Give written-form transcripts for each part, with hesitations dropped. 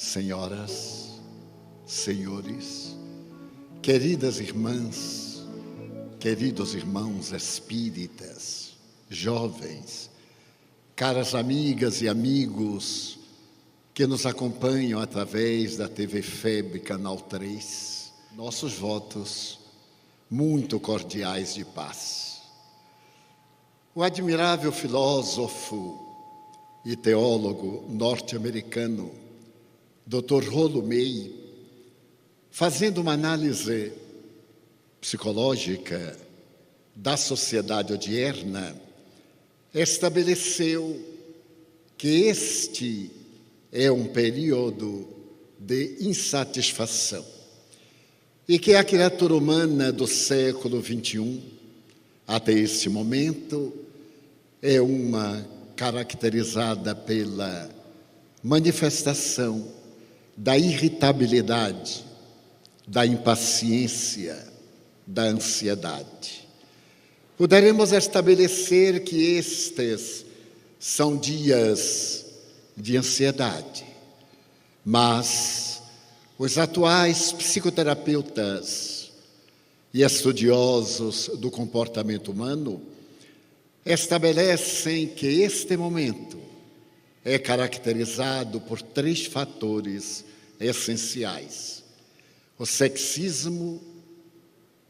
senhoras, senhores, queridas irmãs, queridos irmãos espíritas, jovens, caras amigas e amigos que nos acompanham através da TV FEB Canal 3, nossos votos muito cordiais de paz. O admirável filósofo e teólogo norte-americano, Dr. Rollo May, fazendo uma análise psicológica da sociedade odierna, estabeleceu que este é um período de insatisfação e que a criatura humana do século XXI, até este momento, é uma caracterizada pela manifestação da irritabilidade, da impaciência, da ansiedade. Poderemos estabelecer que estes são dias de ansiedade, mas os atuais psicoterapeutas e estudiosos do comportamento humano estabelecem que este momento é caracterizado por 3 fatores essenciais: o sexismo,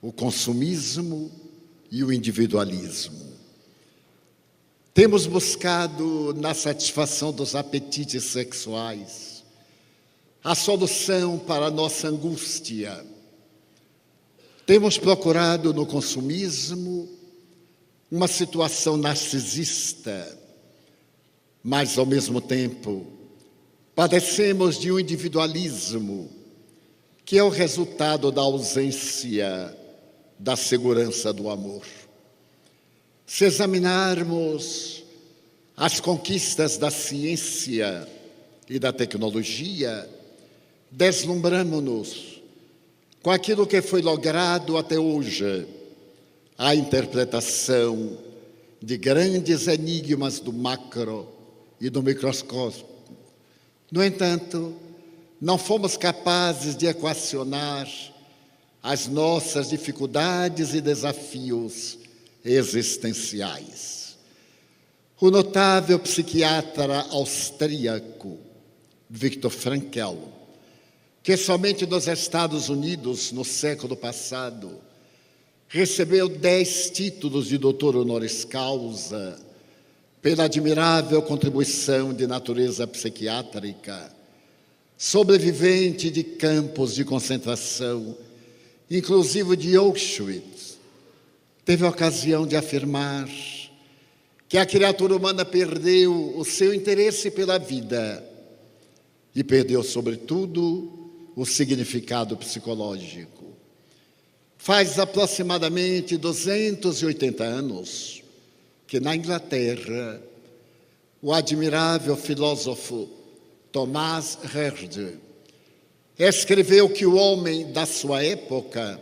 o consumismo e o individualismo. Temos buscado na satisfação dos apetites sexuais a solução para a nossa angústia. Temos procurado no consumismo uma situação narcisista, mas ao mesmo tempo padecemos de um individualismo que é o resultado da ausência da segurança do amor. Se examinarmos as conquistas da ciência e da tecnologia, deslumbramos-nos com aquilo que foi logrado até hoje, a interpretação de grandes enigmas do macro e do microscópio. No entanto, não fomos capazes de equacionar as nossas dificuldades e desafios existenciais. O notável psiquiatra austríaco Viktor Frankl, que somente nos Estados Unidos, no século passado, recebeu 10 títulos de doutor honoris causa pela admirável contribuição de natureza psiquiátrica, sobrevivente de campos de concentração, inclusive de Auschwitz, teve a ocasião de afirmar que a criatura humana perdeu o seu interesse pela vida e perdeu, sobretudo, o significado psicológico. Faz aproximadamente 280 anos que na Inglaterra o admirável filósofo Thomas Hardy escreveu que o homem da sua época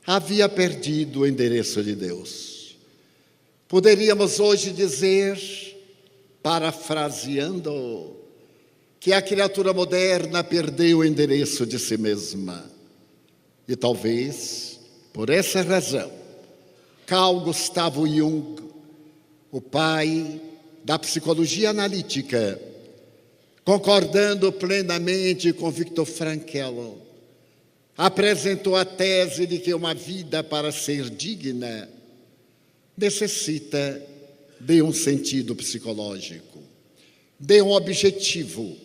havia perdido o endereço de Deus. Poderíamos hoje dizer, parafraseando, que a criatura moderna perdeu o endereço de si mesma. E talvez, por essa razão, Carl Gustav Jung, o pai da psicologia analítica, concordando plenamente com Viktor Frankl, apresentou a tese de que uma vida, para ser digna, necessita de um sentido psicológico, de um objetivo,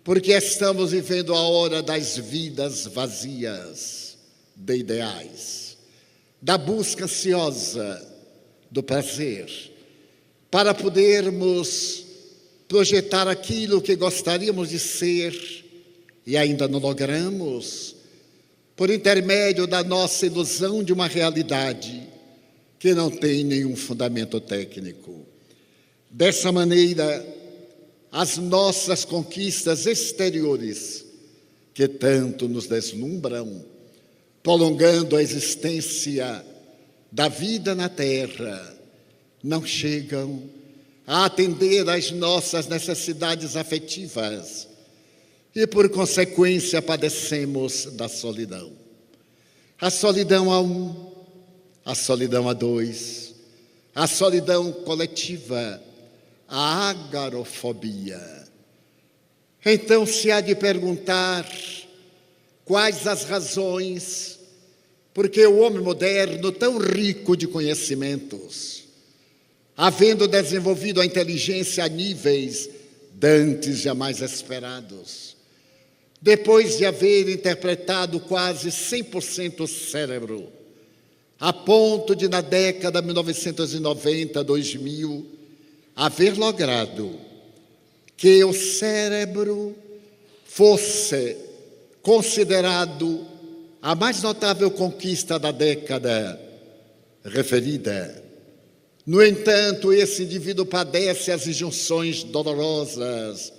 porque estamos vivendo a hora das vidas vazias de ideais, da busca ansiosa do prazer, para podermos projetar aquilo que gostaríamos de ser e ainda não logramos, por intermédio da nossa ilusão de uma realidade que não tem nenhum fundamento técnico. Dessa maneira, as nossas conquistas exteriores, que tanto nos deslumbram, prolongando a existência da vida na Terra, não chegam a atender às nossas necessidades afetivas, e, por consequência, padecemos da solidão. A solidão a um, a solidão a dois, a solidão coletiva, a agorafobia. Então se há de perguntar quais as razões porque o homem moderno, tão rico de conhecimentos, havendo desenvolvido a inteligência a níveis dantes jamais esperados, depois de haver interpretado quase 100% o cérebro, a ponto de, na década de 1990, 2000, haver logrado que o cérebro fosse considerado a mais notável conquista da década referida. No entanto, esse indivíduo padece as injunções dolorosas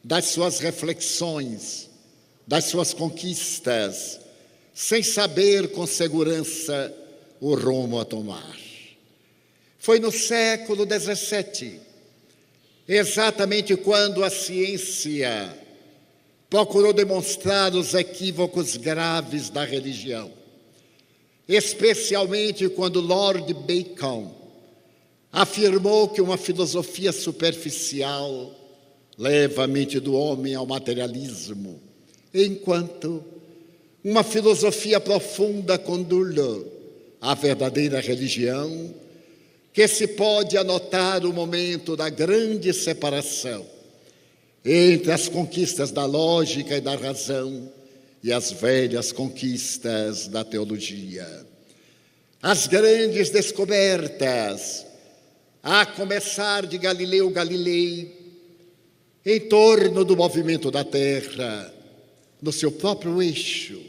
das suas reflexões, das suas conquistas, sem saber com segurança o rumo a tomar. Foi no século XVII, exatamente quando a ciência procurou demonstrar os equívocos graves da religião, especialmente quando Lord Bacon afirmou que uma filosofia superficial leva a mente do homem ao materialismo, enquanto uma filosofia profunda conduz à verdadeira religião, que se pode anotar o momento da grande separação entre as conquistas da lógica e da razão e as velhas conquistas da teologia. As grandes descobertas, a começar de Galileu Galilei, em torno do movimento da Terra, no seu próprio eixo,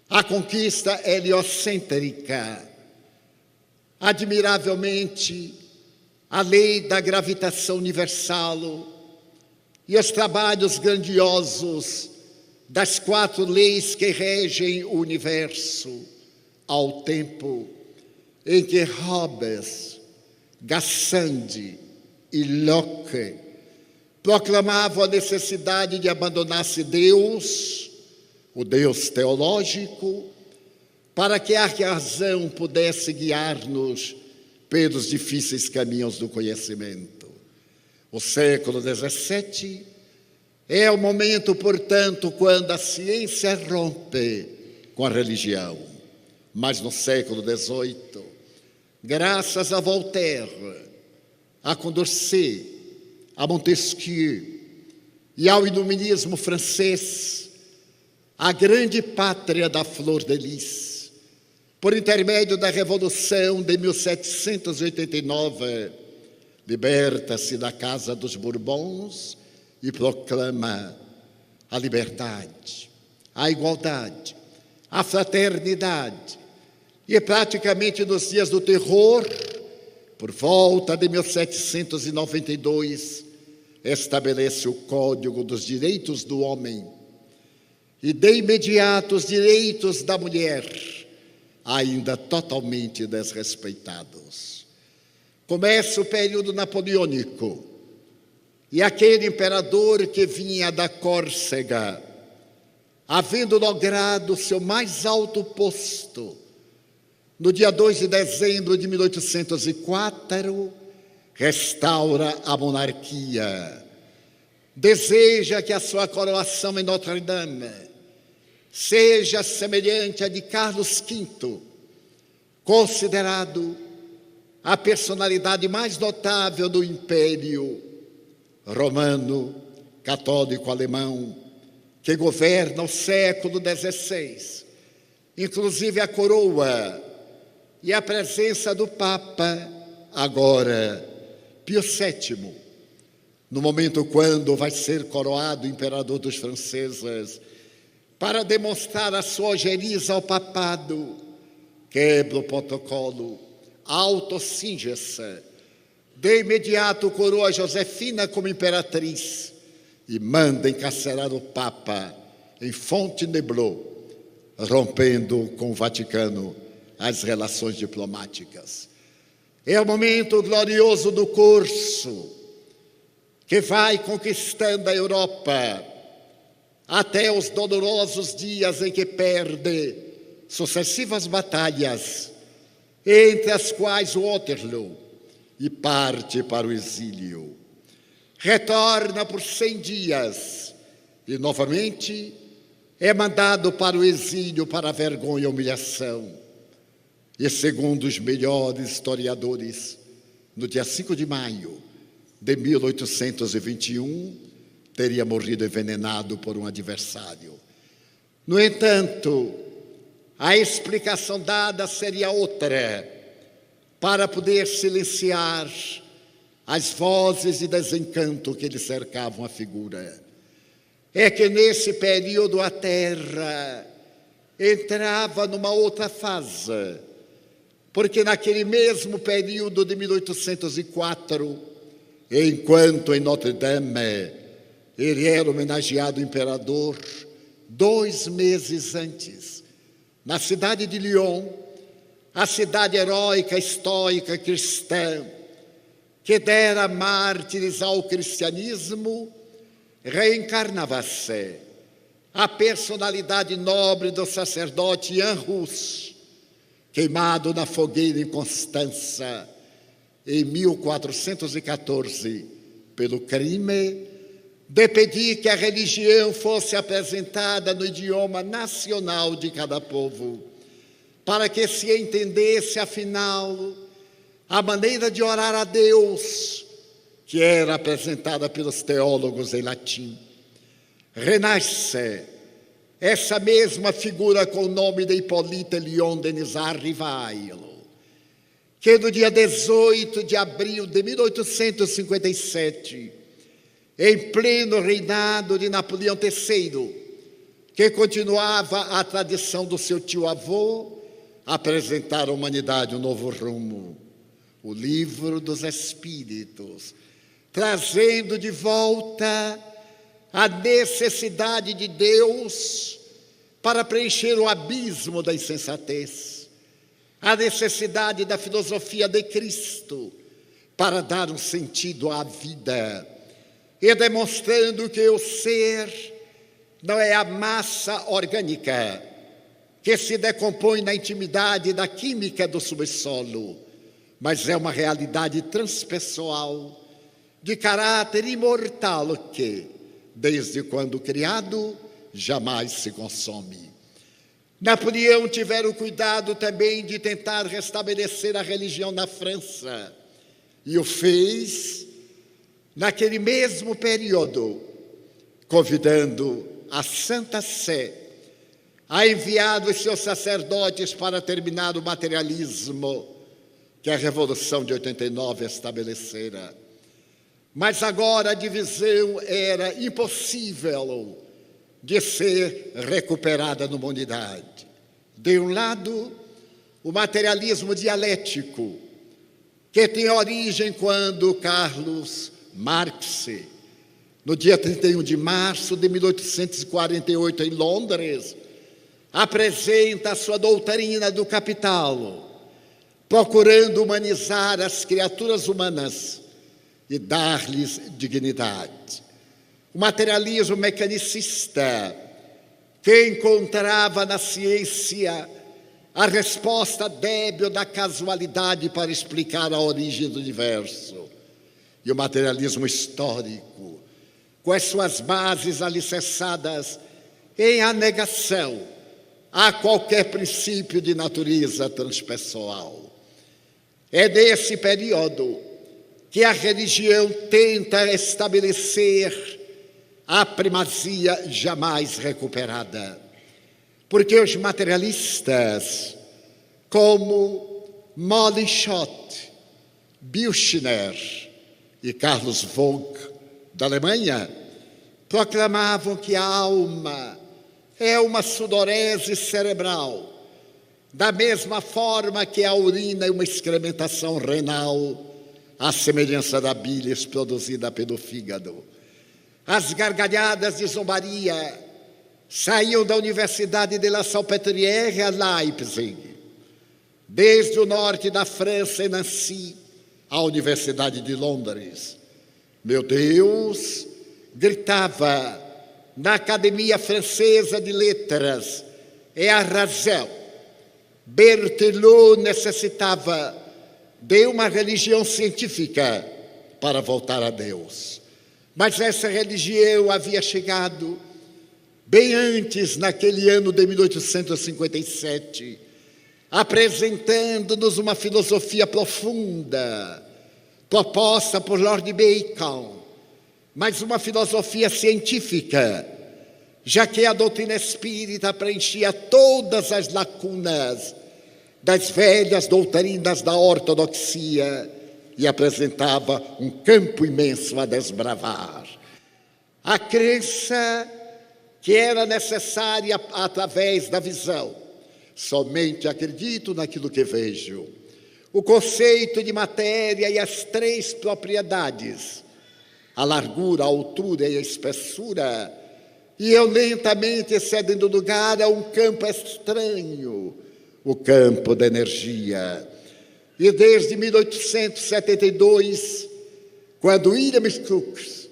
a conquista heliocêntrica, admiravelmente a lei da gravitação universal e os trabalhos grandiosos das 4 leis que regem o universo, ao tempo em que Hobbes, Gassendi e Locke proclamavam a necessidade de abandonar-se Deus, o Deus teológico, para que a razão pudesse guiar-nos pelos difíceis caminhos do conhecimento. O século XVII é o momento, portanto, quando a ciência rompe com a religião. Mas no século XVIII, graças a Voltaire, a Condorcet, a Montesquieu e ao iluminismo francês, a grande pátria da flor de lis, por intermédio da Revolução de 1789, liberta-se da casa dos Bourbons e proclama a liberdade, a igualdade, a fraternidade. E praticamente nos dias do terror, por volta de 1792, estabelece o Código dos Direitos do Homem e de imediato os direitos da mulher, ainda totalmente desrespeitados. Começa o período napoleônico e aquele imperador que vinha da Córcega, havendo logrado seu mais alto posto, no dia 2 de dezembro de 1804, restaura a monarquia. Deseja que a sua coroação em Notre-Dame seja semelhante à de Carlos V, considerado a personalidade mais notável do Império Romano, católico alemão, que governa o século XVI. Inclusive a coroa e a presença do Papa, agora Pio VII, no momento quando vai ser coroado imperador dos franceses, para demonstrar a sua ojeriza ao papado, quebra o protocolo, autocinge-se, de imediato coroa Josefina como imperatriz e manda encarcerar o Papa em Fontainebleau, rompendo com o Vaticano as relações diplomáticas. É o momento glorioso do curso que vai conquistando a Europa até os dolorosos dias em que perde sucessivas batalhas, entre as quais Waterloo, e parte para o exílio. Retorna por 100 dias e, novamente, é mandado para o exílio para a vergonha e humilhação. E, segundo os melhores historiadores, no dia 5 de maio de 1821, teria morrido envenenado por um adversário. No entanto, a explicação dada seria outra, para poder silenciar as vozes de desencanto que lhe cercavam a figura. É que nesse período a Terra entrava numa outra fase, porque naquele mesmo período de 1804, enquanto em Notre-Dame ele era homenageado imperador, 2 meses antes, na cidade de Lyon, a cidade heróica, estoica, cristã, que dera mártires ao cristianismo, reencarnava-se a personalidade nobre do sacerdote Ian Rus, queimado na fogueira em Constança em 1414 pelo crime de pedir que a religião fosse apresentada no idioma nacional de cada povo, para que se entendesse, afinal, a maneira de orar a Deus, que era apresentada pelos teólogos em latim. Renasce essa mesma figura com o nome de Hippolyte Léon Denisard Rivail, que no dia 18 de abril de 1857, em pleno reinado de Napoleão III, que continuava a tradição do seu tio-avô, apresentar à humanidade um novo rumo, o Livro dos Espíritos, trazendo de volta a necessidade de Deus para preencher o abismo da insensatez, a necessidade da filosofia de Cristo para dar um sentido à vida, e demonstrando que o ser não é a massa orgânica que se decompõe na intimidade da química do subsolo, mas é uma realidade transpessoal, de caráter imortal que, desde quando criado, jamais se consome. Napoleão tivera o cuidado também de tentar restabelecer a religião na França, e o fez naquele mesmo período, convidando a Santa Sé a enviar os seus sacerdotes para terminar o materialismo que a Revolução de 89 estabelecera. Mas agora a divisão era impossível de ser recuperada numa unidade. De um lado, o materialismo dialético, que tem origem quando Carlos Marx, no dia 31 de março de 1848, em Londres, apresenta a sua doutrina do capital, procurando humanizar as criaturas humanas e dar-lhes dignidade. O materialismo mecanicista, que encontrava na ciência a resposta débil da casualidade para explicar a origem do universo. E o materialismo histórico, com as suas bases alicerçadas em a negação a qualquer princípio de natureza transpessoal. É nesse período que a religião tenta estabelecer a primazia jamais recuperada. Porque os materialistas, como Mollschott, Büchner e Carlos Vogt, da Alemanha, proclamavam que a alma é uma sudorese cerebral, da mesma forma que a urina é uma excrementação renal, à semelhança da bilis produzida pelo fígado. As gargalhadas de zombaria saíam da Universidade de La Salpêtrière a Leipzig, desde o norte da França, em Nancy, à Universidade de Londres. Meu Deus, gritava na Academia Francesa de Letras é a razão. Berthelot necessitava de uma religião científica para voltar a Deus. Mas essa religião havia chegado bem antes, naquele ano de 1857, apresentando-nos uma filosofia profunda, proposta por Lord Bacon, mas uma filosofia científica, já que a doutrina espírita preenchia todas as lacunas das velhas doutrinas da ortodoxia e apresentava um campo imenso a desbravar. A crença que era necessária através da visão. Somente acredito naquilo que vejo. O conceito de matéria e as três propriedades, a largura, a altura e a espessura, e eu lentamente cedendo lugar a um campo estranho, o campo da energia. E desde 1872, quando William Crookes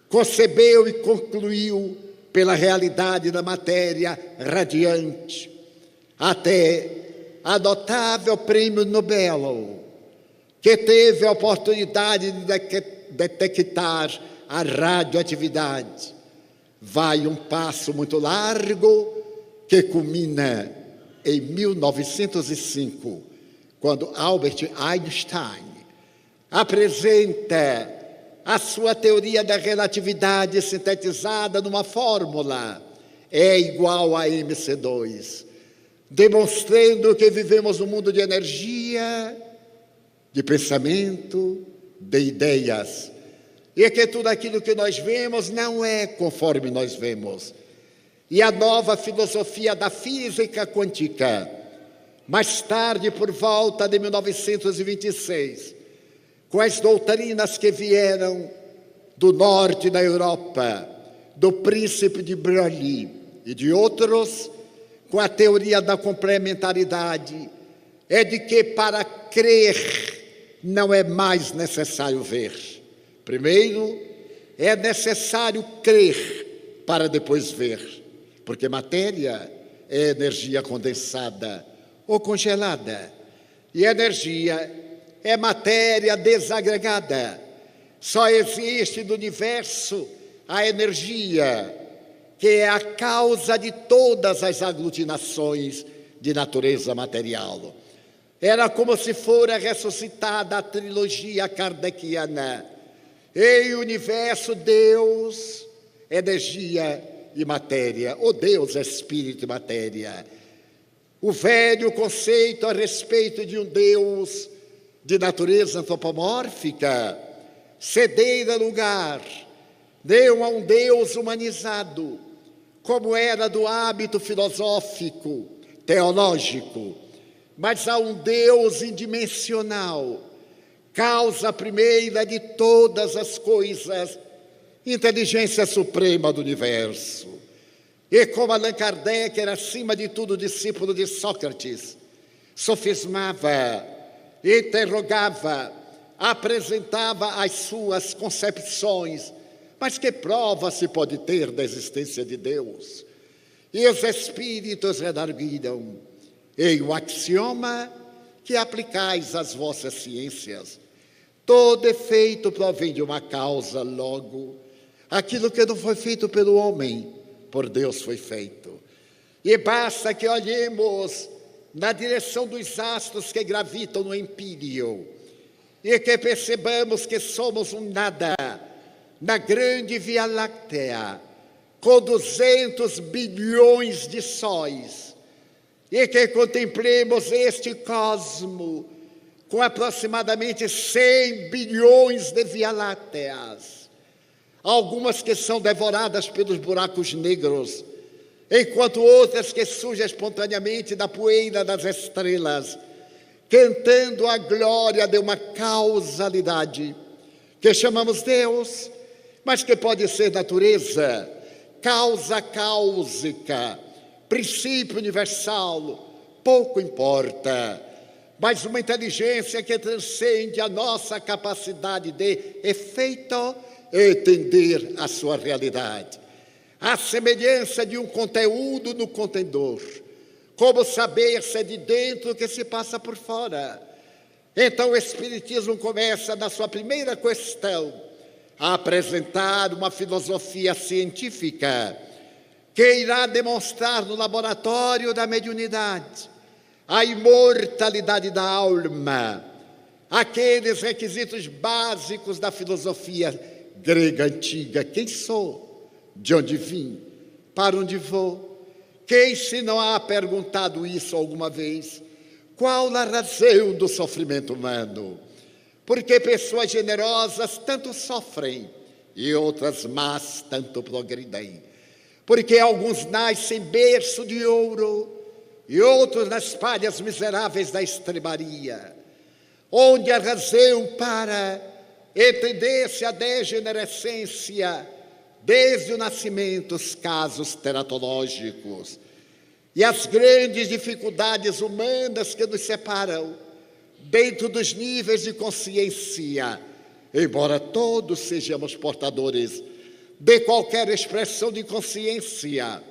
concebeu e concluiu pela realidade da matéria radiante, até a notável prêmio Nobel, que teve a oportunidade de detectar a radioatividade, vai um passo muito largo que culmina em 1905, quando Albert Einstein apresenta a sua teoria da relatividade sintetizada numa fórmula, E igual a mc2, demonstrando que vivemos um mundo de energia, de pensamento, de ideias, e que tudo aquilo que nós vemos não é conforme nós vemos. E a nova filosofia da física quântica, mais tarde, por volta de 1926, com as doutrinas que vieram do norte da Europa, do príncipe de Broglie e de outros, com a teoria da complementaridade, é de que para crer não é mais necessário ver. Primeiro, é necessário crer para depois ver, porque matéria é energia condensada ou congelada, e energia é matéria desagregada. Só existe no universo a energia, que é a causa de todas as aglutinações de natureza material. Era como se fora ressuscitada a trilogia kardeciana. Em universo, Deus, energia e matéria, ou Deus, espírito e matéria. O velho conceito a respeito de um Deus de natureza antropomórfica cedera lugar, deu a um Deus humanizado, como era do hábito filosófico, teológico, mas a um Deus indimensional, causa primeira de todas as coisas, inteligência suprema do universo. E como Allan Kardec era, acima de tudo, discípulo de Sócrates, sofismava, interrogava, apresentava as suas concepções. Mas que prova se pode ter da existência de Deus? E os espíritos redarguiram: em o axioma que aplicais às vossas ciências, todo efeito provém de uma causa, logo, aquilo que não foi feito pelo homem, por Deus foi feito. E basta que olhemos na direção dos astros que gravitam no empíreo e que percebamos que somos um nada na grande Via Láctea, com 200 bilhões de sóis, e que contemplemos este cosmo com aproximadamente 100 bilhões de Via Lácteas, algumas que são devoradas pelos buracos negros, enquanto outras que surgem espontaneamente da poeira das estrelas, cantando a glória de uma causalidade que chamamos Deus, mas que pode ser natureza, causa cáusica, princípio universal, pouco importa, mas uma inteligência que transcende a nossa capacidade de efeito e entender a sua realidade. à semelhança de um conteúdo no contentor. Como saber se é de dentro que se passa por fora? Então o Espiritismo começa, na sua primeira questão, a apresentar uma filosofia científica que irá demonstrar no laboratório da mediunidade a imortalidade da alma, aqueles requisitos básicos da filosofia grega antiga. Quem sou? De onde vim? Para onde vou? Quem se não há perguntado isso alguma vez? Qual a razão do sofrimento humano? Porque pessoas generosas tanto sofrem e outras más tanto progridem. Porque alguns nascem berço de ouro e outros nas palhas miseráveis da estrebaria, onde a razão para entender-se a degenerescência desde o nascimento, os casos teratológicos e as grandes dificuldades humanas que nos separam dentro dos níveis de consciência, embora todos sejamos portadores de qualquer expressão de consciência.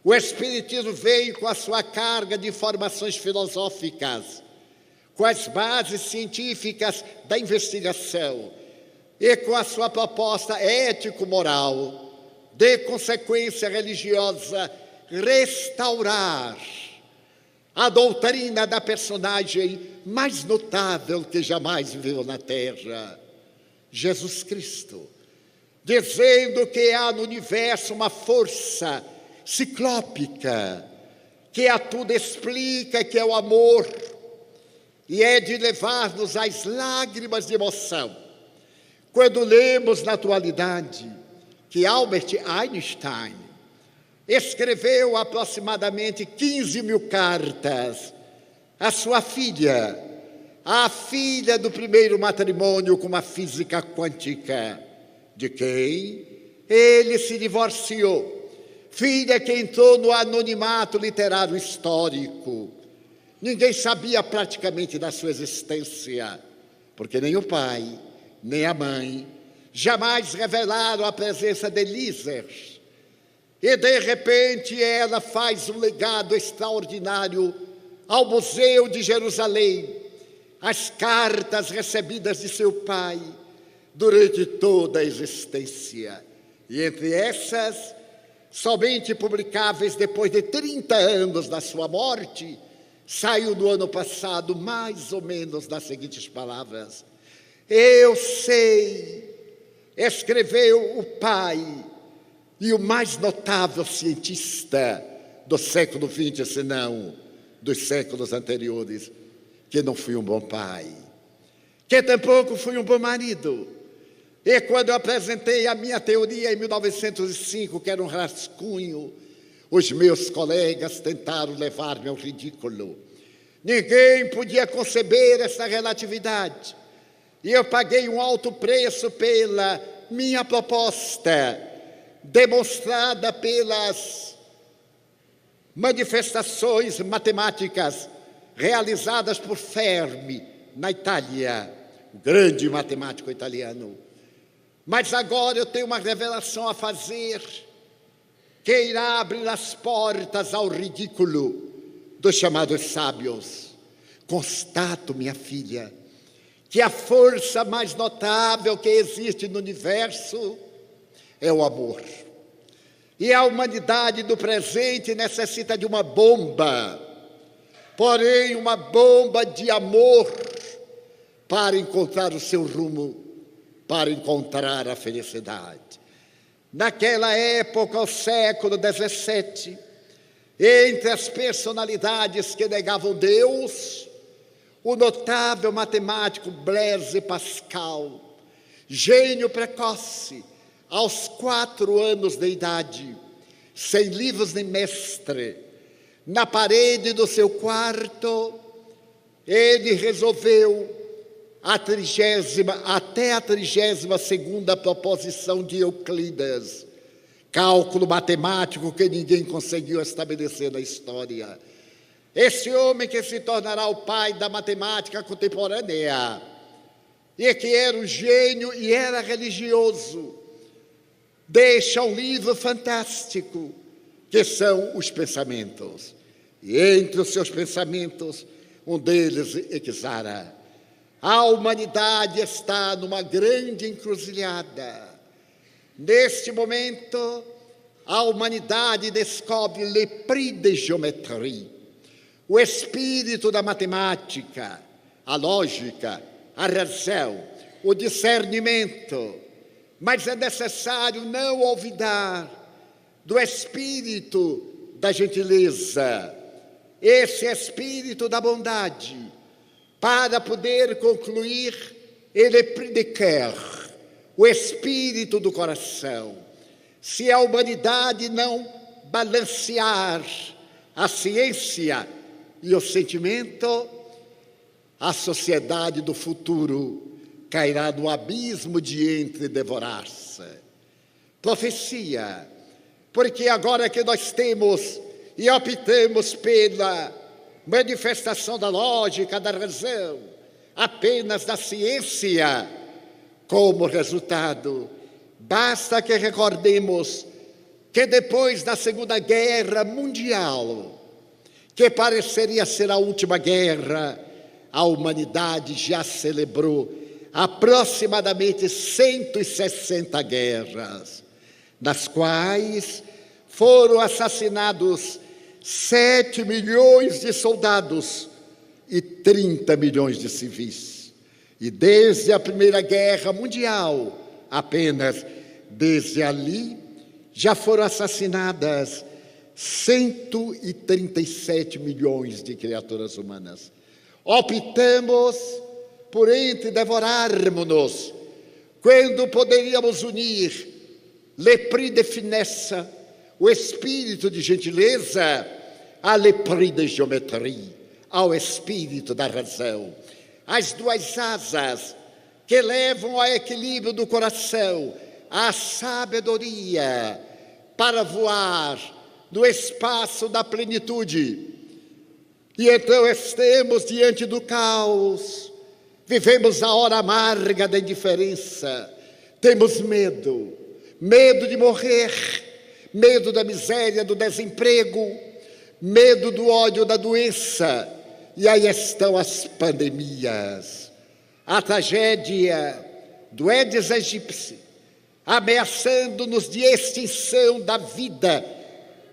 O Espiritismo veio com a sua carga de informações filosóficas, com as bases científicas da investigação e com a sua proposta ético-moral, de consequência religiosa, restaurar a doutrina da personagem mais notável que jamais viveu na Terra, Jesus Cristo, dizendo que há no universo uma força ciclópica que a tudo explica, que é o amor, e é de levar-nos às lágrimas de emoção quando lemos na atualidade que Albert Einstein escreveu aproximadamente 15.000 cartas à sua filha, a filha do primeiro matrimônio com uma física quântica, de quem ele se divorciou, filha que entrou no anonimato literário histórico. Ninguém sabia praticamente da sua existência, porque nem o pai, nem a mãe jamais revelaram a presença de Líser. E de repente ela faz um legado extraordinário ao Museu de Jerusalém, as cartas recebidas de seu pai durante toda a existência. E entre essas, somente publicáveis depois de 30 anos da sua morte, saiu no ano passado mais ou menos nas seguintes palavras: eu sei, escreveu o pai e o mais notável cientista do século XX, se não dos séculos anteriores, que não fui um bom pai, que tampouco fui um bom marido. E quando eu apresentei a minha teoria em 1905, que era um rascunho, os meus colegas tentaram levar-me ao ridículo. Ninguém podia conceber essa relatividade. E eu paguei um alto preço pela minha proposta, demonstrada pelas manifestações matemáticas realizadas por Fermi, na Itália, o grande matemático italiano. Mas agora eu tenho uma revelação a fazer, que irá abrir as portas ao ridículo dos chamados sábios. Constato, minha filha, que a força mais notável que existe no universo é o amor. E a humanidade do presente necessita de uma bomba, porém uma bomba de amor para encontrar o seu rumo, para encontrar a felicidade. Naquela época, ao século XVII, entre as personalidades que negavam Deus, o notável matemático Blaise Pascal, gênio precoce, aos 4 anos de idade, sem livros nem mestre, na parede do seu quarto, ele resolveu até a 32ª proposição de Euclides, cálculo matemático que ninguém conseguiu estabelecer na história. Esse homem que se tornará o pai da matemática contemporânea, e que era um gênio e era religioso, deixa um livro fantástico, que são os pensamentos. E entre os seus pensamentos, um deles exara: a humanidade está numa grande encruzilhada. Neste momento, a humanidade descobre le prix de géométrie, o espírito da matemática, a lógica, a razão, o discernimento. Mas é necessário não olvidar do espírito da gentileza, esse espírito da bondade, para poder concluir le prix de cœur, o espírito do coração. Se a humanidade não balancear a ciência e o sentimento, a sociedade do futuro cairá no abismo de entre devorar-se. Profecia, porque agora que nós temos e optamos pela manifestação da lógica, da razão, apenas da ciência, como resultado, basta que recordemos que depois da Segunda Guerra Mundial, que pareceria ser a última guerra, a humanidade já celebrou aproximadamente 160 guerras, nas quais foram assassinados 7 milhões de soldados e 30 milhões de civis. E desde a Primeira Guerra Mundial, apenas desde ali, já foram assassinadas 137 milhões de criaturas humanas. Optamos por entre devorarmos-nos, quando poderíamos unir le prix de finesse, o espírito de gentileza, a le prix de géométrie, ao espírito da razão. As duas asas que levam ao equilíbrio do coração, à sabedoria, para voar no espaço da plenitude. E então estamos diante do caos, vivemos a hora amarga da indiferença, temos medo de morrer, medo da miséria, do desemprego, medo do ódio, da doença. E aí estão as pandemias, a tragédia do Aedes aegypti, ameaçando-nos de extinção da vida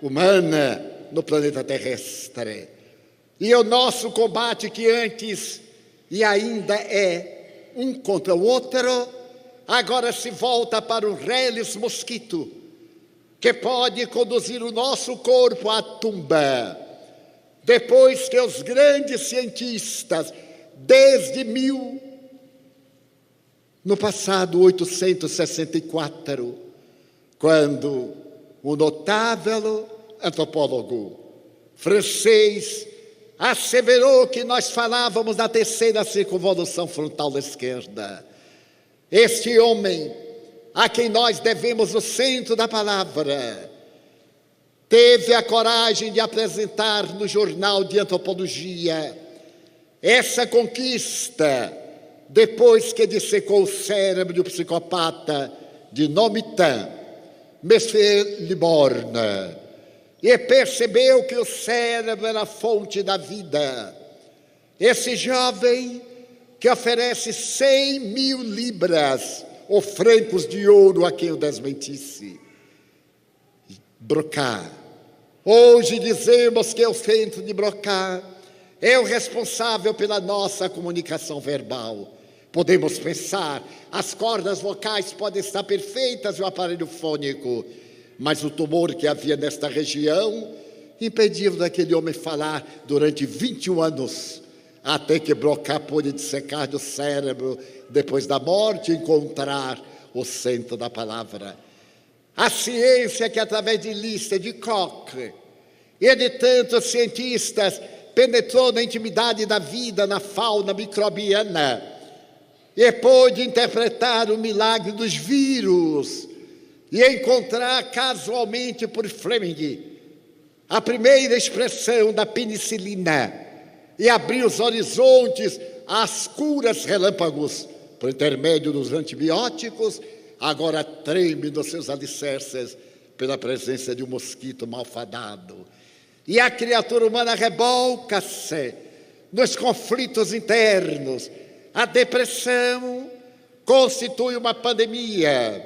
humana no planeta terrestre. E o nosso combate, que antes e ainda é um contra o outro, agora se volta para o reles mosquito, que pode conduzir o nosso corpo à tumba. Depois que os grandes cientistas, desde no passado 864, quando o notável antropólogo francês asseverou que nós falávamos da terceira circunvolução frontal da esquerda. Este homem, a quem nós devemos o centro da palavra, teve a coragem de apresentar no Jornal de Antropologia essa conquista, depois que dissecou o cérebro do psicopata de nome Tan, Monsieur Liborne, e percebeu que o cérebro era a fonte da vida. Esse jovem que oferece 100 mil libras ou francos de ouro a quem o desmentisse. Broca. Hoje dizemos que o centro de Broca é o responsável pela nossa comunicação verbal. Podemos pensar, as cordas vocais podem estar perfeitas e o aparelho fônico, mas o tumor que havia nesta região impediu daquele homem falar durante 21 anos, até que Broca pôde dissecar do cérebro, depois da morte, encontrar o centro da palavra. A ciência que, através de Lista, de Koch e de tantos cientistas, penetrou na intimidade da vida, na fauna microbiana, e pôde interpretar o milagre dos vírus, e encontrar casualmente por Fleming a primeira expressão da penicilina, e abrir os horizontes às curas relâmpagos por intermédio dos antibióticos, agora treme nos seus alicerces pela presença de um mosquito malfadado. E a criatura humana rebolca-se nos conflitos internos. A depressão constitui uma pandemia.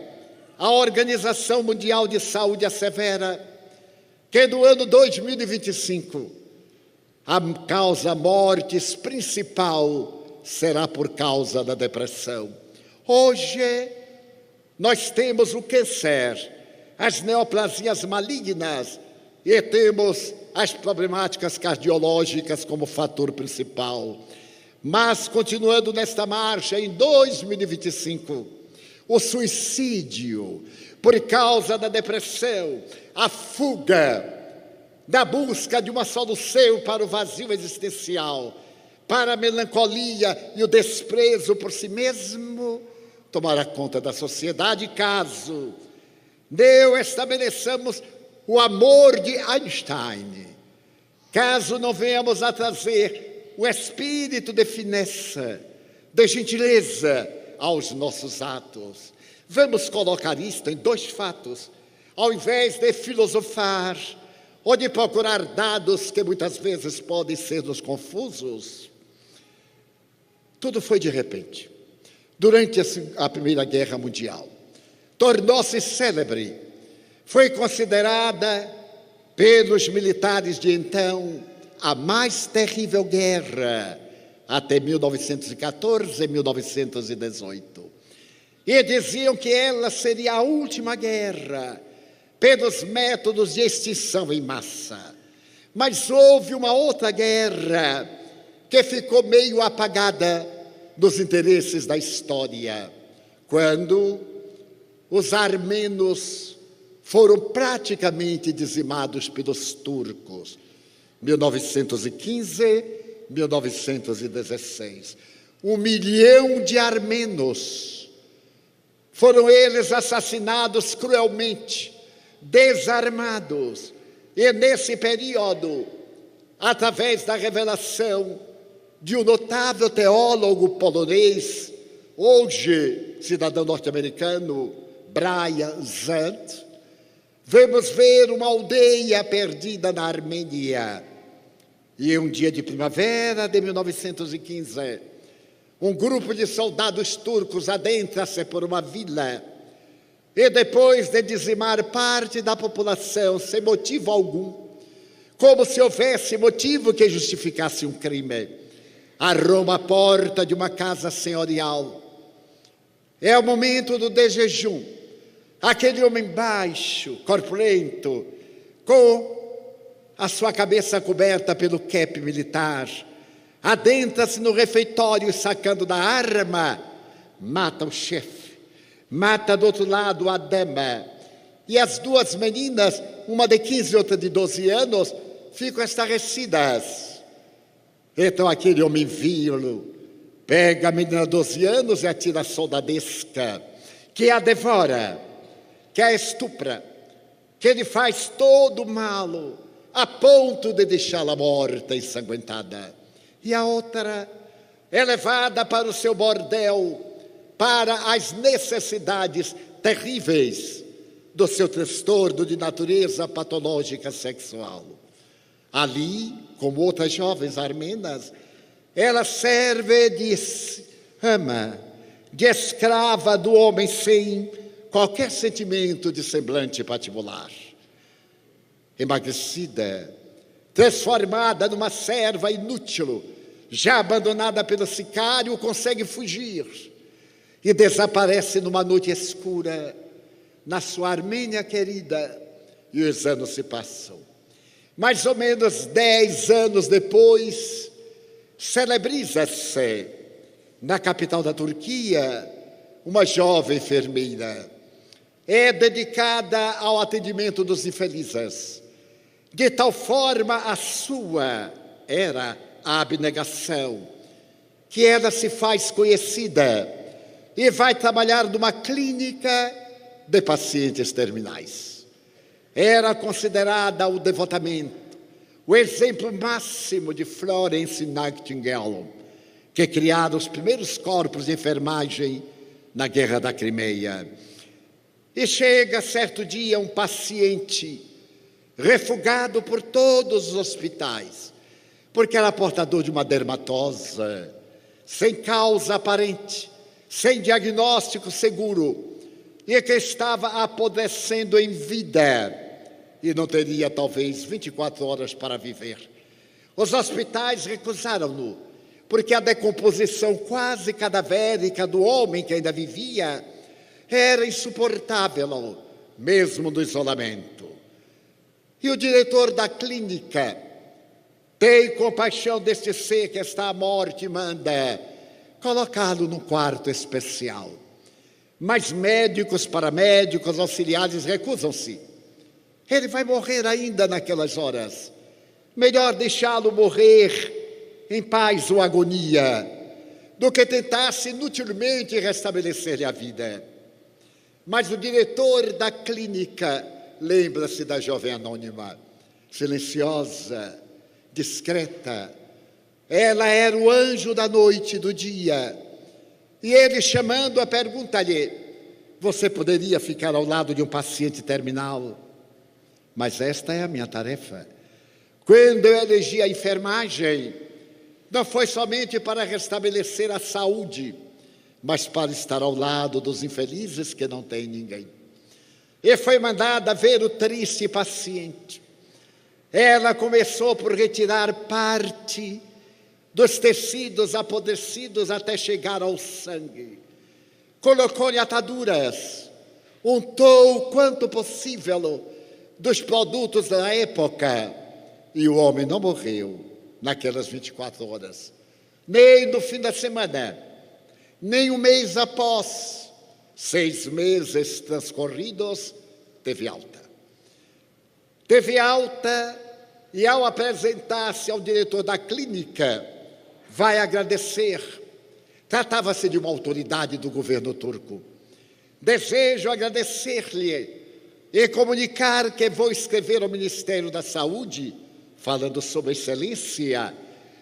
A Organização Mundial de Saúde assevera que no ano 2025 a causa mortes principal será por causa da depressão. Hoje nós temos o câncer, as neoplasias malignas e temos as problemáticas cardiológicas como fator principal. Mas, continuando nesta marcha, em 2025, o suicídio por causa da depressão, a fuga da busca de uma solução para o vazio existencial, para a melancolia e o desprezo por si mesmo, tomará conta da sociedade caso não estabeleçamos o amor de Einstein, caso não venhamos a trazer o espírito de fineza, de gentileza aos nossos atos. Vamos colocar isto em dois fatos, ao invés de filosofar ou de procurar dados que muitas vezes podem ser-nos confusos. Tudo foi de repente. Durante a Primeira Guerra Mundial, tornou-se célebre, foi considerada pelos militares de então a mais terrível guerra até 1914 e 1918. E diziam que ela seria a última guerra pelos métodos de extinção em massa. Mas houve uma outra guerra que ficou meio apagada dos interesses da história, quando os armenos foram praticamente dizimados pelos turcos, 1915, 1916. 1 milhão de armenos foram eles assassinados cruelmente, desarmados, e nesse período, através da revelação de um notável teólogo polonês, hoje cidadão norte-americano, Brian Zant, vamos ver uma aldeia perdida na Armênia. E um dia de primavera de 1915, um grupo de soldados turcos adentra-se por uma vila e depois de dizimar parte da população sem motivo algum, como se houvesse motivo que justificasse um crime, arromba a porta de uma casa senhorial. É o momento do desjejum. Aquele homem baixo, corpulento, com a sua cabeça coberta pelo cap militar, adentra-se no refeitório sacando da arma, mata o chefe, mata do outro lado a dama. E as duas meninas, uma de 15 e outra de 12 anos, ficam estarrecidas. Então aquele homem vil pega a menina de 12 anos e atira a soldadesca, que a devora, que a estupra, que ele faz todo o mal, a ponto de deixá-la morta, ensanguentada. E a outra é levada para o seu bordel, para as necessidades terríveis do seu transtorno de natureza patológica sexual. Ali, como outras jovens armenas, ela serve de ama, de escrava do homem sem qualquer sentimento de semblante patibular. Emagrecida, transformada numa serva inútil, já abandonada pelo sicário, consegue fugir e desaparece numa noite escura na sua Armênia querida. E os anos se passam. Mais ou menos 10 anos depois, celebriza-se na capital da Turquia uma jovem enfermeira. É dedicada ao atendimento dos infelizes. De tal forma a sua era a abnegação, que ela se faz conhecida e vai trabalhar numa clínica de pacientes terminais. Era considerada o devotamento, o exemplo máximo de Florence Nightingale, que criaram os primeiros corpos de enfermagem na Guerra da Crimeia. E chega certo dia um paciente, refugado por todos os hospitais, porque era portador de uma dermatose, sem causa aparente, sem diagnóstico seguro, e que estava apodrecendo em vida, e não teria talvez 24 horas para viver. Os hospitais recusaram-no, porque a decomposição quase cadavérica do homem que ainda vivia era insuportável, mesmo no isolamento. E o diretor da clínica tem compaixão deste ser que está à morte e manda colocá-lo num quarto especial. Mas médicos, paramédicos, auxiliares recusam-se. Ele vai morrer ainda naquelas horas. Melhor deixá-lo morrer em paz ou agonia, do que tentar-se inutilmente restabelecer-lhe a vida. Mas o diretor da clínica lembra-se da jovem anônima, silenciosa, discreta. Ela era o anjo da noite e do dia. E ele, chamando-a, pergunta-lhe: você poderia ficar ao lado de um paciente terminal? Mas esta é a minha tarefa. Quando eu elegi a enfermagem, não foi somente para restabelecer a saúde, mas para estar ao lado dos infelizes que não têm ninguém. E foi mandada ver o triste paciente. Ela começou por retirar parte dos tecidos apodrecidos até chegar ao sangue. Colocou-lhe ataduras, untou o quanto possível dos produtos da época, e o homem não morreu naquelas 24 horas, nem no fim da semana, nem um mês após. 6 meses transcorridos, teve alta. Teve alta e, ao apresentar-se ao diretor da clínica, vai agradecer. Tratava-se de uma autoridade do governo turco. Desejo agradecer-lhe e comunicar que vou escrever ao Ministério da Saúde, falando sobre a excelência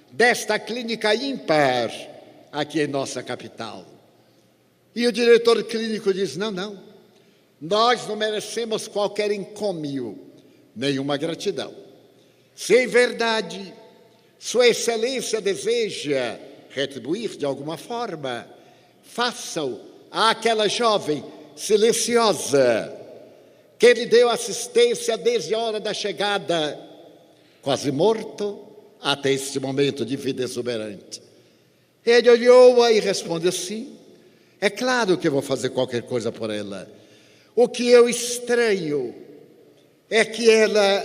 desta clínica ímpar aqui em nossa capital. E o diretor clínico diz: não, nós não merecemos qualquer encômio, nenhuma gratidão. Se em verdade Sua Excelência deseja retribuir de alguma forma, faça-o àquela jovem silenciosa que lhe deu assistência desde a hora da chegada, quase morto, até este momento de vida exuberante. Ele olhou-a e respondeu: sim, é claro que eu vou fazer qualquer coisa por ela. O que eu estranho é que ela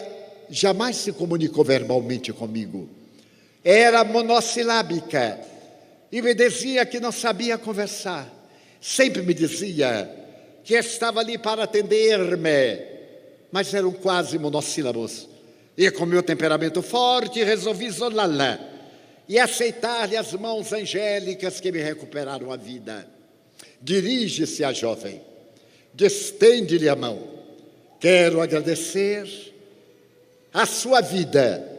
jamais se comunicou verbalmente comigo. Era monossilábica e me dizia que não sabia conversar. Sempre me dizia que estava ali para atender-me, mas eram quase monossílabos. E com meu temperamento forte, resolvi isolá-la e aceitar-lhe as mãos angélicas que me recuperaram a vida. Dirige-se à jovem, estende-lhe a mão. Quero agradecer a sua vida,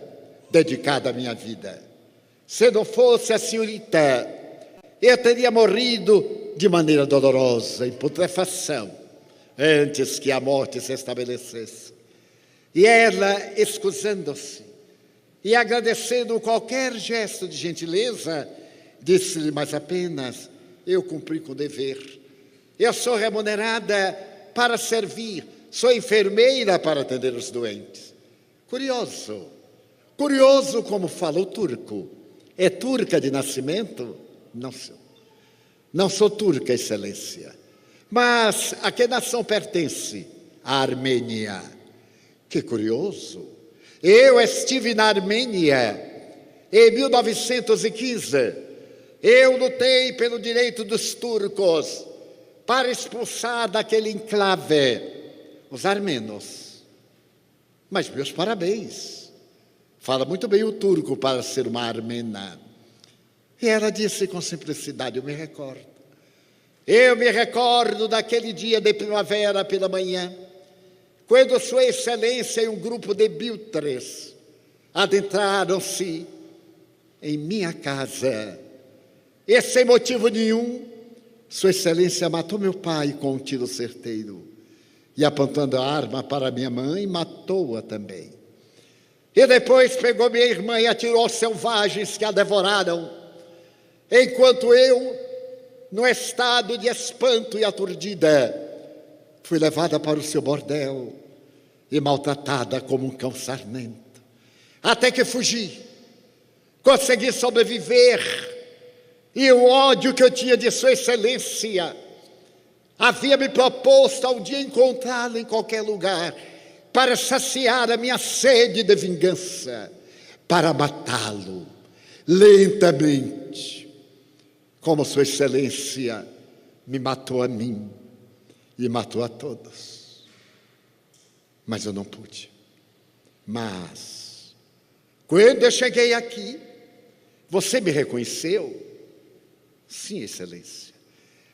dedicada à minha vida. Se não fosse a senhorita, eu teria morrido de maneira dolorosa, em putrefação, antes que a morte se estabelecesse. E ela, excusando-se e agradecendo qualquer gesto de gentileza, disse-lhe: mas apenas eu cumpri com o dever. Eu sou remunerada para servir, sou enfermeira para atender os doentes. Curioso como fala o turco. É turca de nascimento? Não sou. Não sou turca, Excelência. Mas a que nação pertence? A Armênia. Que curioso. Eu estive na Armênia em 1915. Eu lutei pelo direito dos turcos para expulsar daquele enclave os armenos. Mas meus parabéns. Fala muito bem o turco para ser uma armena. E ela disse com simplicidade: eu me recordo daquele dia de primavera pela manhã, quando Sua Excelência e um grupo de biltres adentraram-se em minha casa. E sem motivo nenhum, Sua Excelência matou meu pai com um tiro certeiro. e apontando a arma para minha mãe, matou-a também. E depois pegou minha irmã e atirou aos selvagens que a devoraram, enquanto eu, no estado de espanto e aturdida, fui levada para o seu bordel e maltratada como um cão sarnento, até que fugi, consegui sobreviver, e o ódio que eu tinha de Sua Excelência havia me proposto ao dia encontrá-lo em qualquer lugar, para saciar a minha sede de vingança, para matá-lo lentamente, como Sua Excelência me matou a mim e matou a todos. Mas eu não pude. Mas, quando eu cheguei aqui, você me reconheceu? Sim, Excelência.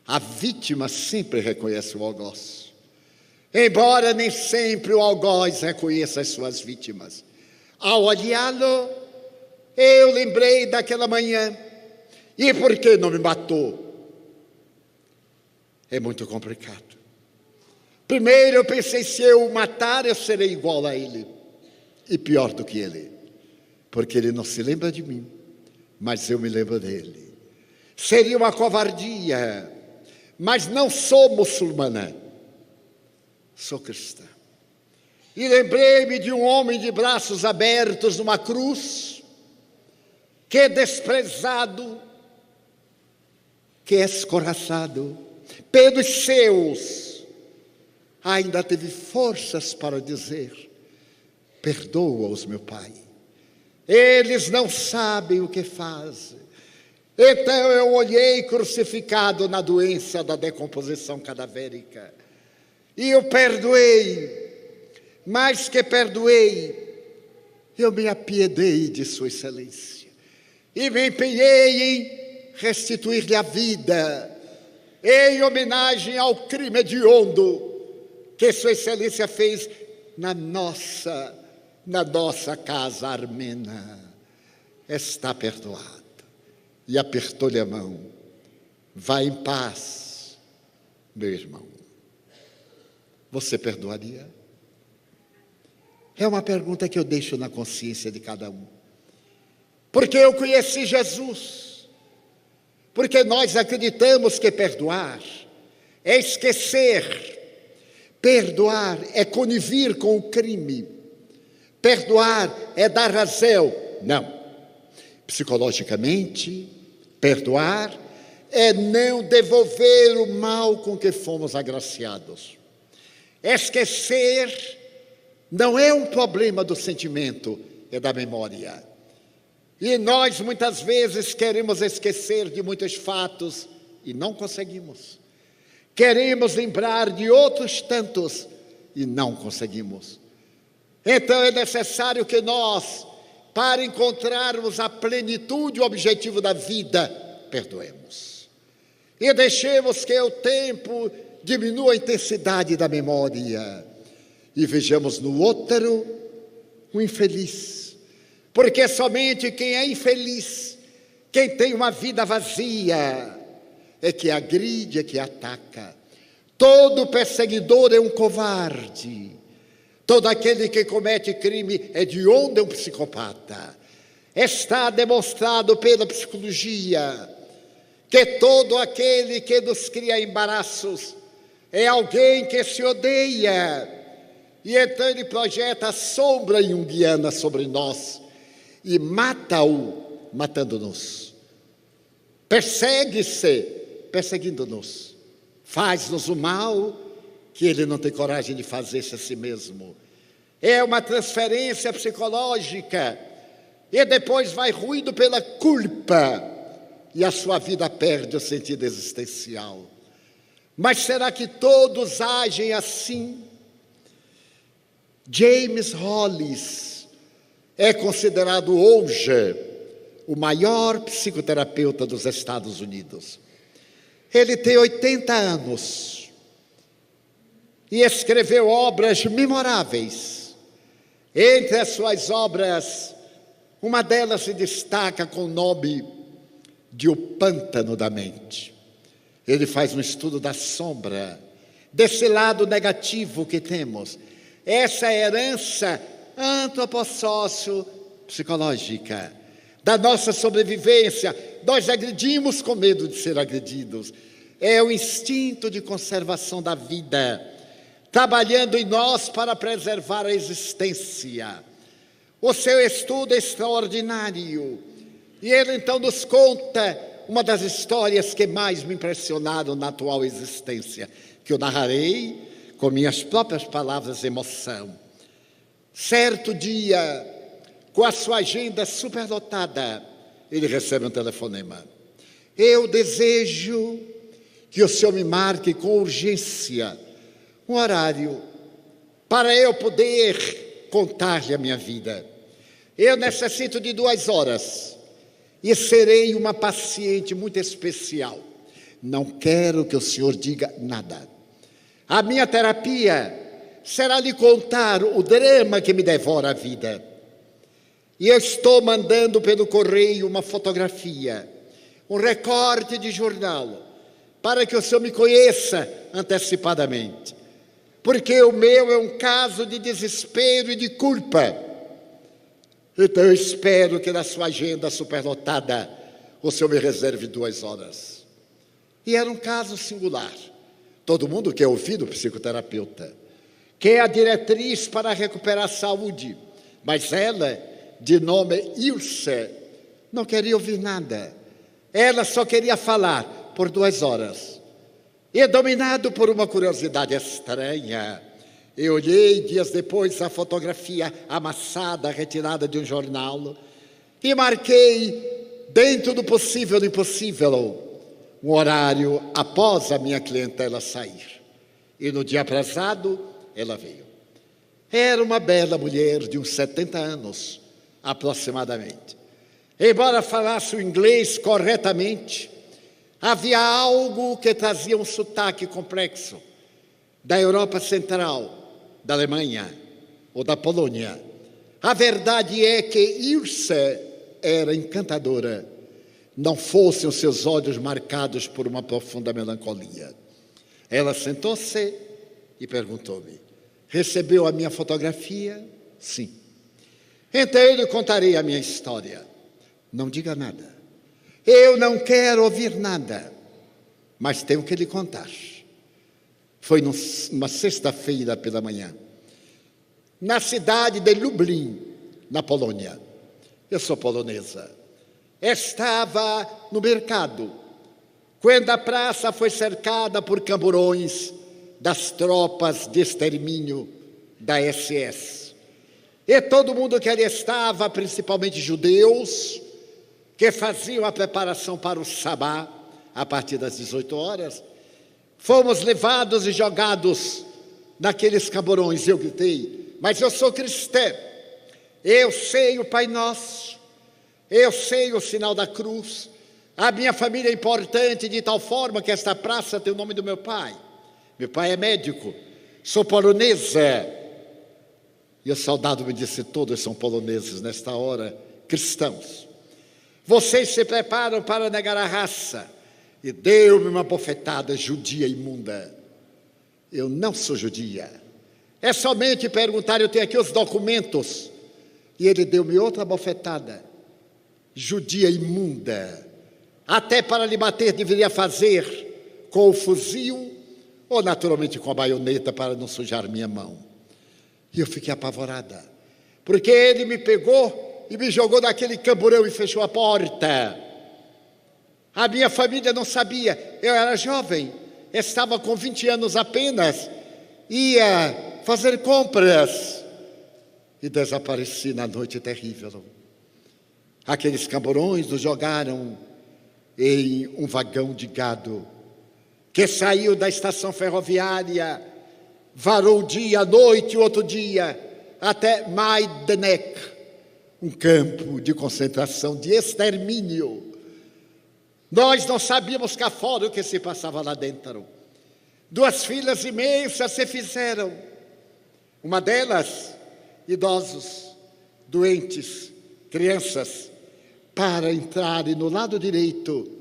A vítima sempre reconhece o algoz, embora nem sempre o algoz reconheça as suas vítimas. Ao olhá-lo, eu lembrei daquela manhã. E por que não me matou? É muito complicado. Primeiro eu pensei, se eu o matar, eu serei igual a ele, e pior do que ele, porque ele não se lembra de mim, mas eu me lembro dele. Seria uma covardia, mas não sou muçulmana, sou cristã. E lembrei-me de um homem de braços abertos numa cruz, que é desprezado, que é escorraçado pelos seus, ainda teve forças para dizer: perdoa-os, meu Pai, eles não sabem o que fazem. Então eu olhei crucificado na doença da decomposição cadavérica, e eu perdoei, mais que perdoei, eu me apiedei de Sua Excelência, e me empenhei em restituir-lhe a vida, em homenagem ao crime hediondo que Sua Excelência fez na nossa casa armena. Está perdoado. E apertou-lhe a mão. Vá em paz, meu irmão. Você perdoaria? É uma pergunta que eu deixo na consciência de cada um. Porque eu conheci Jesus. Porque nós acreditamos que perdoar é esquecer. Perdoar é conivir com o crime. Perdoar é dar razão. Não. Psicologicamente, perdoar é não devolver o mal com que fomos agraciados. Esquecer não é um problema do sentimento, é da memória. E nós muitas vezes queremos esquecer de muitos fatos e não conseguimos. Queremos lembrar de outros tantos e não conseguimos. Então é necessário que nós, para encontrarmos a plenitude e o objetivo da vida, perdoemos. E deixemos que o tempo diminua a intensidade da memória. E vejamos no outro o infeliz. Porque somente quem é infeliz, quem tem uma vida vazia, é que agride, é que ataca. Todo perseguidor é um covarde. Todo aquele que comete crime hediondo é um psicopata. Está demonstrado pela psicologia que todo aquele que nos cria embaraços é alguém que se odeia. E então ele projeta a sombra junguiana sobre nós e mata-o, matando-nos. Persegue-se, perseguindo-nos. Faz-nos o mal que ele não tem coragem de fazer-se a si mesmo. É uma transferência psicológica, e depois vai ruído pela culpa, e a sua vida perde o sentido existencial. Mas será que todos agem assim? James Hollis é considerado hoje o maior psicoterapeuta dos Estados Unidos. Ele tem 80 anos e escreveu obras memoráveis. Entre as suas obras, uma delas se destaca com o nome de O Pântano da Mente. Ele faz um estudo da sombra desse lado negativo que temos, essa herança antropossócio-psicológica da nossa sobrevivência. Nós agredimos com medo de ser agredidos. É o instinto de conservação da vida, trabalhando em nós para preservar a existência. O seu estudo é extraordinário. E ele então nos conta uma das histórias que mais me impressionaram na atual existência, que eu narrarei com minhas próprias palavras de emoção. Certo dia, com a sua agenda superlotada, ele recebe um telefonema. Eu desejo que o senhor me marque com urgência um horário para eu poder contar-lhe a minha vida. Eu necessito de 2 horas e serei uma paciente muito especial. Não quero que o senhor diga nada. A minha terapia será lhe contar o drama que me devora a vida. E eu estou mandando pelo correio uma fotografia, um recorte de jornal, para que o senhor me conheça antecipadamente. Porque o meu é um caso de desespero e de culpa. Então eu espero que na sua agenda superlotada o senhor me reserve 2 horas. E era um caso singular. Todo mundo quer ouvir do psicoterapeuta, quer a diretriz para recuperar a saúde, mas ela, de nome Ilse, não queria ouvir nada. Ela só queria falar por 2 horas. E dominado por uma curiosidade estranha, eu olhei dias depois a fotografia amassada, retirada de um jornal, e marquei, dentro do possível e do impossível, um horário após a minha clientela sair. E no dia aprazado, ela veio. Era uma bela mulher de uns 70 anos, aproximadamente. Embora falasse o inglês corretamente, havia algo que trazia um sotaque complexo da Europa Central, da Alemanha ou da Polônia. A verdade é que Ilse era encantadora, não fossem os seus olhos marcados por uma profunda melancolia. Ela sentou-se e perguntou-me: recebeu a minha fotografia? Sim. Então eu lhe contarei a minha história. Não diga nada. Eu não quero ouvir nada, mas tenho que lhe contar. Foi numa sexta-feira pela manhã, na cidade de Lublin, na Polônia. Eu sou polonesa. Estava no mercado, quando a praça foi cercada por camburões das tropas de extermínio da SS. E todo mundo que ali estava, principalmente judeus, que faziam a preparação para o sabá, a partir das 18 horas, fomos levados e jogados naqueles camburões. Eu gritei: mas eu sou cristã, eu sei o Pai Nosso, eu sei o sinal da cruz, a minha família é importante de tal forma que esta praça tem o nome do meu pai. Meu pai é médico, sou polonesa. E o soldado me disse: todos são poloneses nesta hora, cristãos. Vocês se preparam para negar a raça. E deu-me uma bofetada: judia imunda. Eu não sou judia. É somente perguntar, eu tenho aqui os documentos. E ele deu-me outra bofetada: judia imunda. Até para lhe bater deveria fazer com o fuzil ou naturalmente com a baioneta para não sujar minha mão. E eu fiquei apavorada, porque ele me pegou e me jogou naquele camburão e fechou a porta. A minha família não sabia, eu era jovem, estava com 20 anos apenas, ia fazer compras e desapareci na noite terrível. Aqueles camburões nos jogaram em um vagão de gado que saiu da estação ferroviária, varou o dia, a noite, outro dia, até Majdanek, um campo de concentração, de extermínio. Nós não sabíamos cá fora o que se passava lá dentro. 2 filas imensas se fizeram. Uma delas, idosos, doentes, crianças, para entrarem no lado direito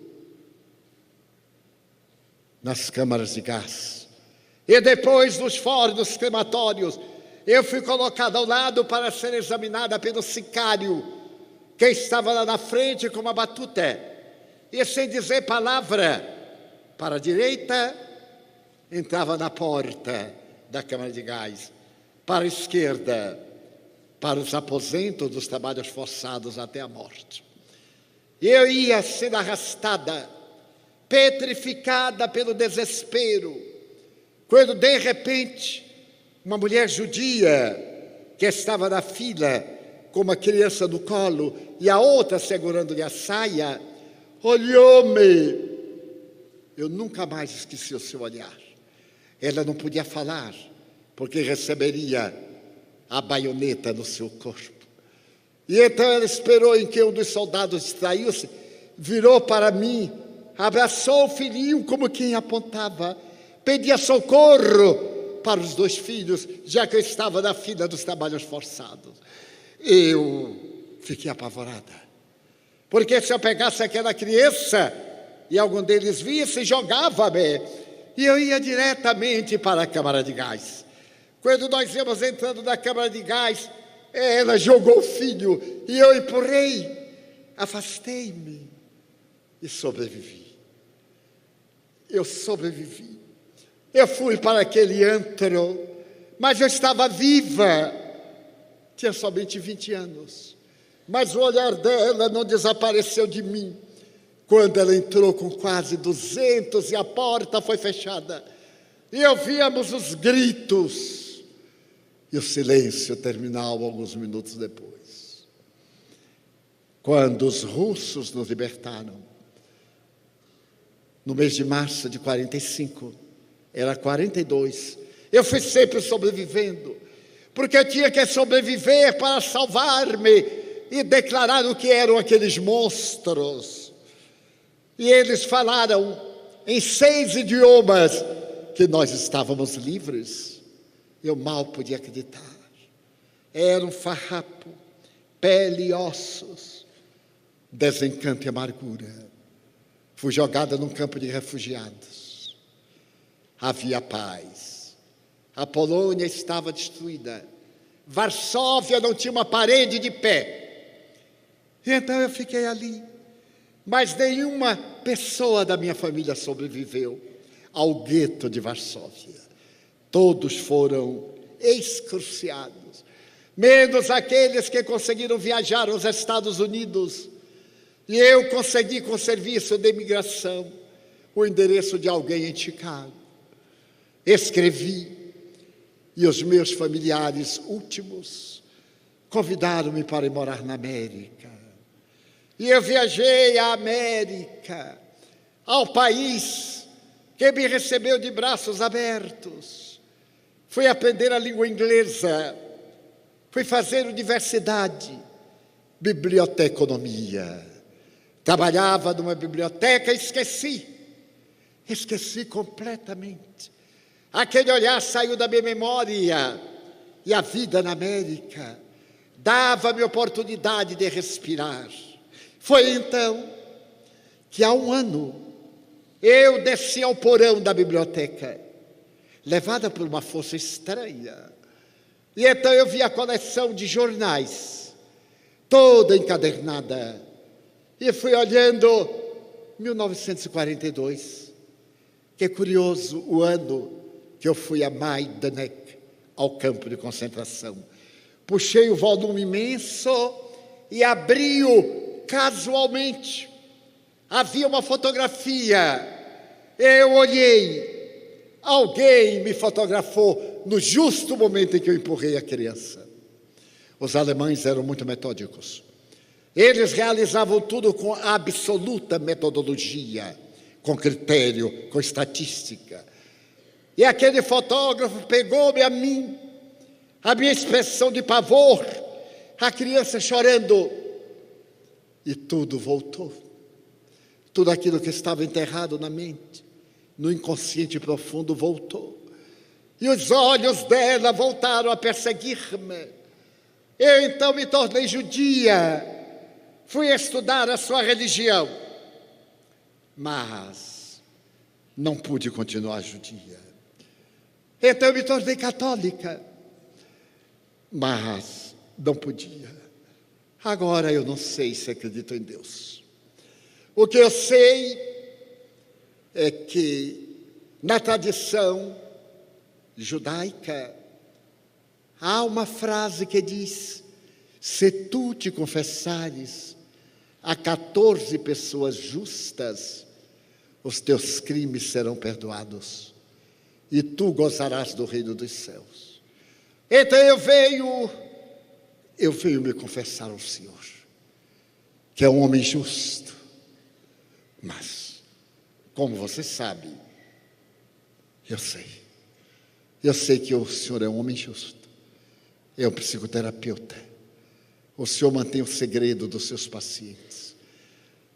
nas câmaras de gás. E depois, nos fornos crematórios, eu fui colocada ao lado para ser examinada pelo sicário, que estava lá na frente com uma batuta. E sem dizer palavra, para a direita, entrava na porta da Câmara de Gás. Para a esquerda, para os aposentos dos trabalhos forçados até a morte. E eu ia sendo arrastada, petrificada pelo desespero, quando de repente uma mulher judia que estava na fila com uma criança no colo e a outra segurando-lhe a saia, olhou-me. Eu nunca mais esqueci o seu olhar. Ela não podia falar, porque receberia a baioneta no seu corpo. E então ela esperou em que um dos soldados distraiu-se, virou para mim, abraçou o filhinho como quem apontava, pedia socorro para os 2 filhos, já que eu estava na fila dos trabalhos forçados. Eu fiquei apavorada, porque se eu pegasse aquela criança e algum deles visse, jogava-me, e eu ia diretamente para a Câmara de Gás. Quando nós íamos entrando na Câmara de Gás, ela jogou o filho e eu empurrei, afastei-me e sobrevivi. Eu sobrevivi. Eu fui para aquele antro, mas eu estava viva. Tinha somente 20 anos, mas o olhar dela não desapareceu de mim. Quando ela entrou com quase 200 e a porta foi fechada, e ouvíamos os gritos e o silêncio terminal alguns minutos depois. Quando os russos nos libertaram, no mês de março de 45, era 42, eu fui sempre sobrevivendo, porque eu tinha que sobreviver para salvar-me e declarar o que eram aqueles monstros. E eles falaram em 6 idiomas que nós estávamos livres. Eu mal podia acreditar. Era um farrapo, pele e ossos, desencanto e amargura. Fui jogada num campo de refugiados. Havia paz. A Polônia estava destruída. Varsóvia não tinha uma parede de pé. E então eu fiquei ali. Mas nenhuma pessoa da minha família sobreviveu ao gueto de Varsóvia. Todos foram excruciados, menos aqueles que conseguiram viajar aos Estados Unidos. E eu consegui, com o serviço de imigração, o endereço de alguém em Chicago. Escrevi, e os meus familiares últimos convidaram-me para ir morar na América. E eu viajei à América, ao país que me recebeu de braços abertos. Fui aprender a língua inglesa, fui fazer universidade, biblioteconomia. Trabalhava numa biblioteca e esqueci completamente. Aquele olhar saiu da minha memória e a vida na América dava-me oportunidade de respirar. Foi então que há 1 ano eu desci ao porão da biblioteca, levada por uma força estranha. E então eu vi a coleção de jornais, toda encadernada, e fui olhando 1942, que é curioso, o ano que eu fui a Majdanek, ao campo de concentração. Puxei o volume imenso e abri-o casualmente. Havia uma fotografia, eu olhei, alguém me fotografou no justo momento em que eu empurrei a criança. Os alemães eram muito metódicos. Eles realizavam tudo com absoluta metodologia, com critério, com estatística. E aquele fotógrafo pegou-me a mim, a minha expressão de pavor, a criança chorando, e tudo voltou. Tudo aquilo que estava enterrado na mente, no inconsciente profundo, voltou. E os olhos dela voltaram a perseguir-me. Eu então me tornei judia, fui estudar a sua religião, mas não pude continuar judia. Então eu me tornei católica, mas não podia. Agora eu não sei se acredito em Deus. O que eu sei é que na tradição judaica há uma frase que diz: se tu te confessares a 14 pessoas justas, os teus crimes serão perdoados e tu gozarás do reino dos céus. Então eu venho me confessar ao Senhor, que é um homem justo. Mas, como você sabe, eu sei que o Senhor é um homem justo, é um psicoterapeuta. O Senhor mantém o segredo dos seus pacientes.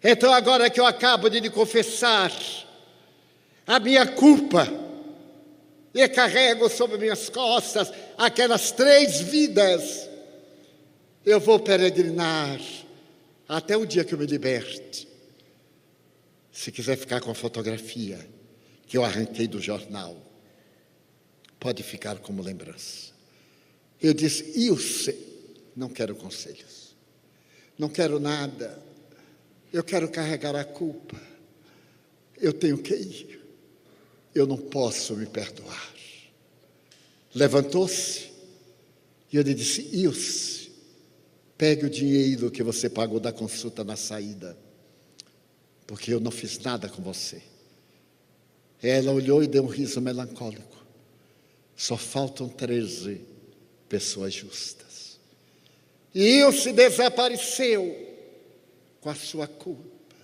Então agora que eu acabo de lhe confessar a minha culpa, e carrego sobre minhas costas aquelas 3 vidas, eu vou peregrinar até o dia que eu me liberte. Se quiser ficar com a fotografia que eu arranquei do jornal, pode ficar como lembrança. Eu disse: Ilse, não quero conselhos, não quero nada, eu quero carregar a culpa, eu tenho que ir, eu não posso me perdoar. Levantou-se e eu lhe disse: Ilse, pegue o dinheiro que você pagou da consulta na saída, porque eu não fiz nada com você. Ela olhou e deu um riso melancólico. Só faltam 13 pessoas justas. E Ilse desapareceu com a sua culpa.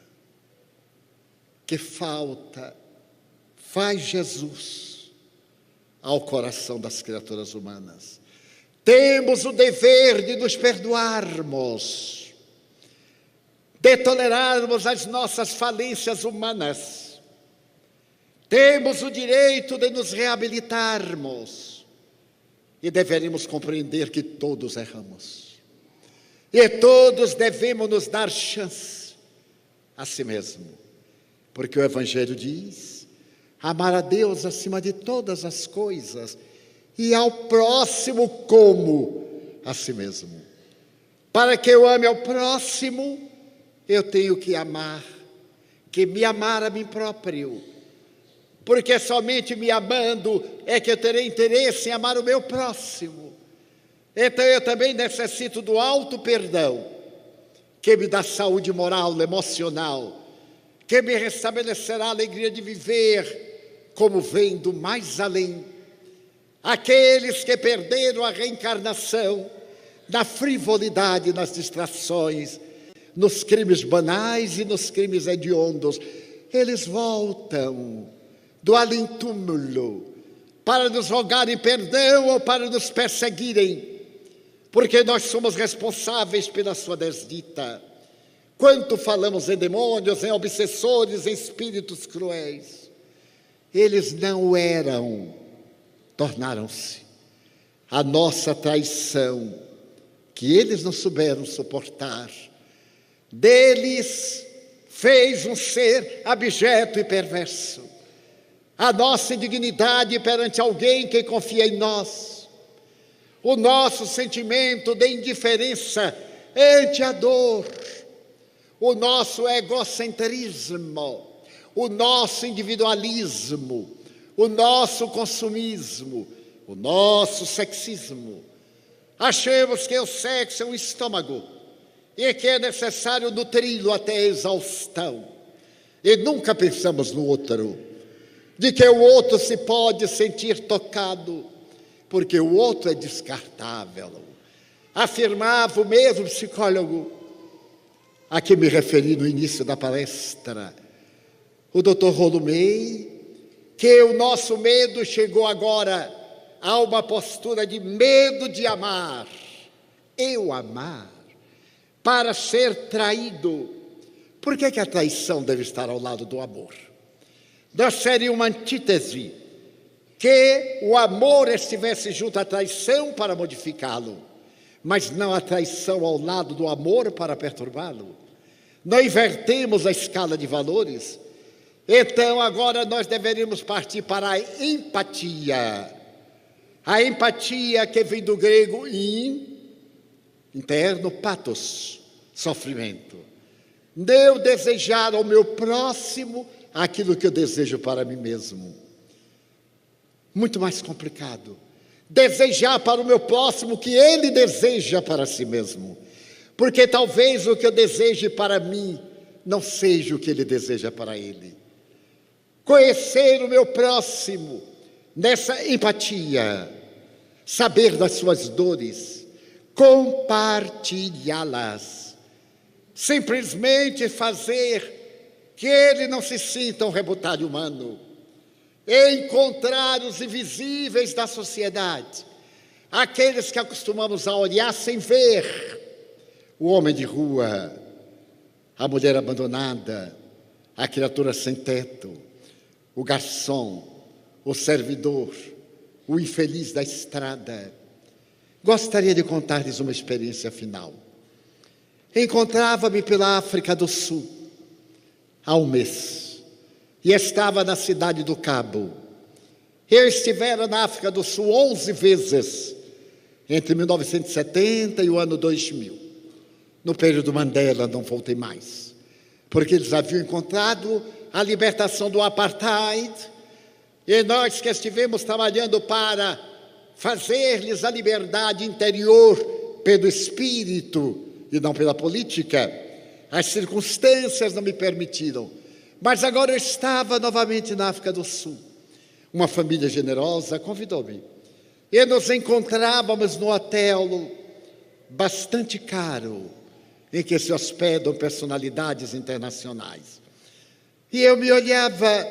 Que falta faz Jesus ao coração das criaturas humanas? Temos o dever de nos perdoarmos, de tolerarmos as nossas falências humanas. Temos o direito de nos reabilitarmos e deveríamos compreender que todos erramos. E todos devemos nos dar chance a si mesmo, porque o Evangelho diz: amar a Deus acima de todas as coisas e ao próximo como a si mesmo. Para que eu ame ao próximo, eu tenho que me amar a mim próprio, porque somente me amando é que eu terei interesse em amar o meu próximo. Então eu também necessito do alto perdão, que me dá saúde moral, emocional, que me restabelecerá a alegria de viver, como vem do mais além. Aqueles que perderam a reencarnação na frivolidade, nas distrações, nos crimes banais e nos crimes hediondos, eles voltam do além-túmulo para nos rogarem perdão ou para nos perseguirem, porque nós somos responsáveis pela sua desdita. Quanto falamos em demônios, em obsessores, em espíritos cruéis. Eles não eram, tornaram-se. A nossa traição, que eles não souberam suportar, deles fez um ser abjeto e perverso. A nossa indignidade perante alguém que confia em nós, o nosso sentimento de indiferença ante a dor, o nosso egocentrismo, o nosso individualismo, o nosso consumismo, o nosso sexismo. Achamos que o sexo é um estômago e que é necessário nutri-lo até a exaustão. E nunca pensamos no outro, de que o outro se pode sentir tocado, porque o outro é descartável. Afirmava o mesmo psicólogo a que me referi no início da palestra, o Dr. Rolumei, que o nosso medo chegou agora a uma postura de medo de amar. Eu amar para ser traído. Por que a traição deve estar ao lado do amor? Não seria uma antítese que o amor estivesse junto à traição para modificá-lo, mas não a traição ao lado do amor para perturbá-lo? Não invertemos a escala de valores? Então agora nós deveríamos partir para a empatia. A empatia, que vem do grego interno, pathos, sofrimento. Eu desejar ao meu próximo aquilo que eu desejo para mim mesmo. Muito mais complicado. Desejar para o meu próximo o que ele deseja para si mesmo. Porque talvez o que eu deseje para mim não seja o que ele deseja para ele. Conhecer o meu próximo nessa empatia, saber das suas dores, compartilhá-las, simplesmente fazer que ele não se sinta um rebutalho humano, encontrar os invisíveis da sociedade, aqueles que acostumamos a olhar sem ver, o homem de rua, a mulher abandonada, a criatura sem teto, o garçom, o servidor, o infeliz da estrada. Gostaria de contar-lhes uma experiência final. Encontrava-me pela África do Sul há um mês e estava na cidade do Cabo. Eu estivera na África do Sul 11 vezes entre 1970 e o ano 2000. No período Mandela não voltei mais, porque eles haviam encontrado a libertação do apartheid, e nós que estivemos trabalhando para fazer-lhes a liberdade interior pelo espírito e não pela política, as circunstâncias não me permitiram. Mas agora eu estava novamente na África do Sul. Uma família generosa convidou-me. E nos encontrávamos no hotel bastante caro, em que se hospedam personalidades internacionais. E eu me olhava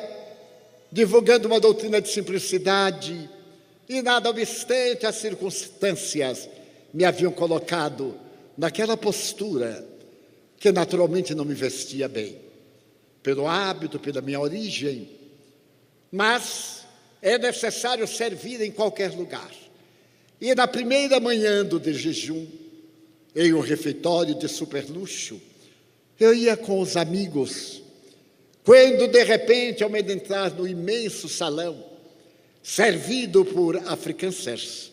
divulgando uma doutrina de simplicidade, e nada obstante as circunstâncias me haviam colocado naquela postura que naturalmente não me vestia bem, pelo hábito, pela minha origem, mas é necessário servir em qualquer lugar. E na primeira manhã do jejum, em um refeitório de superluxo, eu ia com os amigos, quando de repente, ao me adentrar no imenso salão, servido por africanos,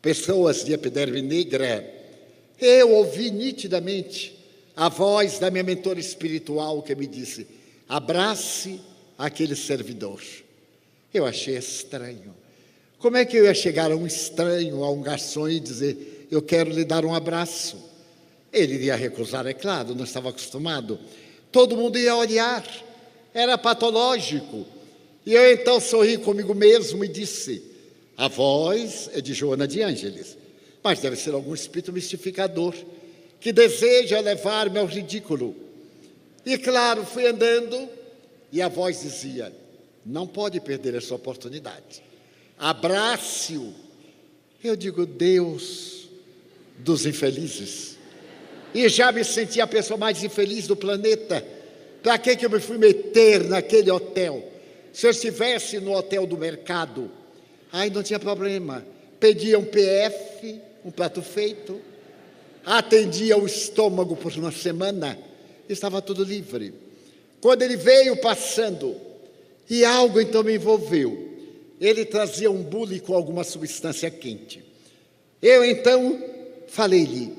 pessoas de epiderme negra, eu ouvi nitidamente a voz da minha mentora espiritual que me disse: abrace aquele servidor. Eu achei estranho. Como é que eu ia chegar a um estranho, a um garçom e dizer: eu quero lhe dar um abraço? Ele iria recusar, é claro, não estava acostumado. Todo mundo ia olhar, era patológico. E eu então sorri comigo mesmo e disse: a voz é de Joana de Ângeles, mas deve ser algum espírito mistificador que deseja levar-me ao ridículo. E claro, fui andando e a voz dizia: não pode perder essa oportunidade, abrace-o. Eu digo: Deus dos infelizes, e já me senti a pessoa mais infeliz do planeta. Para que eu me fui meter naquele hotel? Se eu estivesse no hotel do mercado, aí não tinha problema, pedia um PF, um prato feito, atendia o estômago por uma semana, estava tudo livre. Quando ele veio passando, e algo então me envolveu, ele trazia um bule com alguma substância quente. Eu então falei-lhe: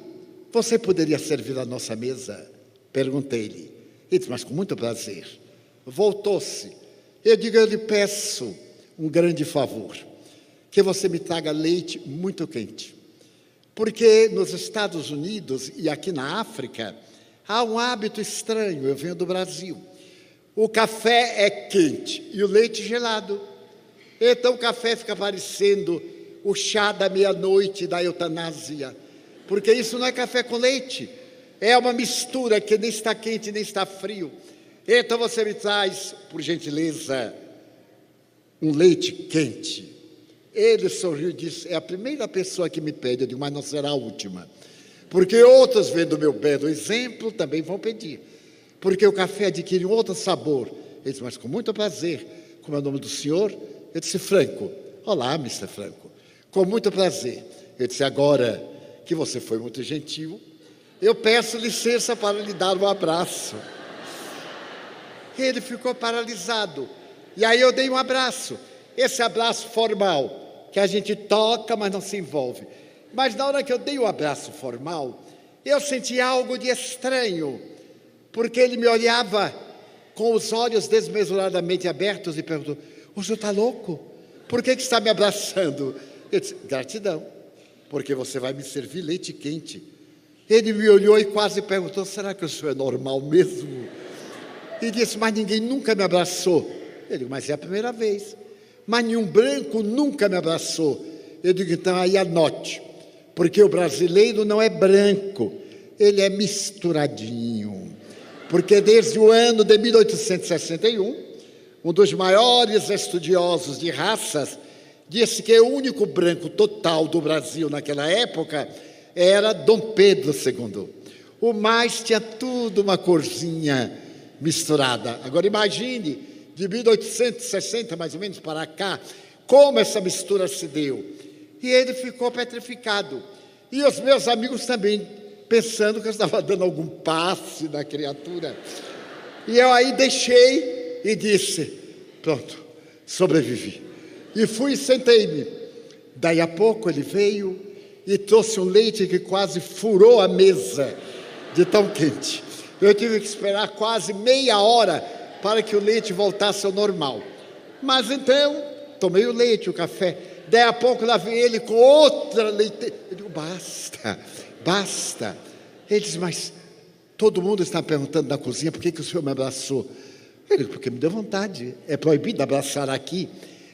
você poderia servir a nossa mesa? Perguntei-lhe. Ele disse: mas com muito prazer. Voltou-se. Eu digo: eu lhe peço um grande favor, que você me traga leite muito quente. Porque nos Estados Unidos e aqui na África, há um hábito estranho, eu venho do Brasil. O café é quente e o leite gelado. Então o café fica parecendo o chá da meia-noite da eutanásia, porque isso não é café com leite, é uma mistura que nem está quente nem está frio. Então você me traz, por gentileza, um leite quente. Ele sorriu e disse: é a primeira pessoa que me pede. Eu digo: mas não será a última, porque outros, vendo o meu belo exemplo, também vão pedir, porque o café adquire um outro sabor. Ele disse: mas com muito prazer. Como é o nome do senhor? Eu disse: Franco. Olá, Mr. Franco. Com muito prazer. Eu disse: agora que você foi muito gentil, eu peço licença para lhe dar um abraço. Ele ficou paralisado. E aí eu dei um abraço. Esse abraço formal que a gente toca, mas não se envolve. Mas na hora que eu dei o abraço formal, eu senti algo de estranho, porque ele me olhava com os olhos desmesuradamente abertos e perguntou: o senhor está louco? Por que está me abraçando? Eu disse: gratidão, porque você vai me servir leite quente. Ele me olhou e quase perguntou: será que o senhor é normal mesmo? E disse: mas ninguém nunca me abraçou. Eu digo: mas é a primeira vez. Mas nenhum branco nunca me abraçou. Eu digo: então aí anote, porque o brasileiro não é branco, ele é misturadinho. Porque desde o ano de 1861, um dos maiores estudiosos de raças disse que o único branco total do Brasil naquela época era Dom Pedro II. O mais tinha tudo uma corzinha misturada. Agora imagine, de 1860 mais ou menos para cá, como essa mistura se deu. E ele ficou petrificado. E os meus amigos também, pensando que eu estava dando algum passe na criatura. E eu aí deixei e disse: pronto, sobrevivi. E fui e sentei-me. Daí a pouco ele veio e trouxe um leite que quase furou a mesa de tão quente. Eu tive que esperar quase meia hora para que o leite voltasse ao normal. Mas então, tomei o leite, o café. Daí a pouco lá veio ele com outra leite. Eu digo: basta, basta. Ele disse: mas todo mundo está perguntando na cozinha por que o senhor me abraçou. Eu digo: porque me deu vontade. É proibido abraçar aqui,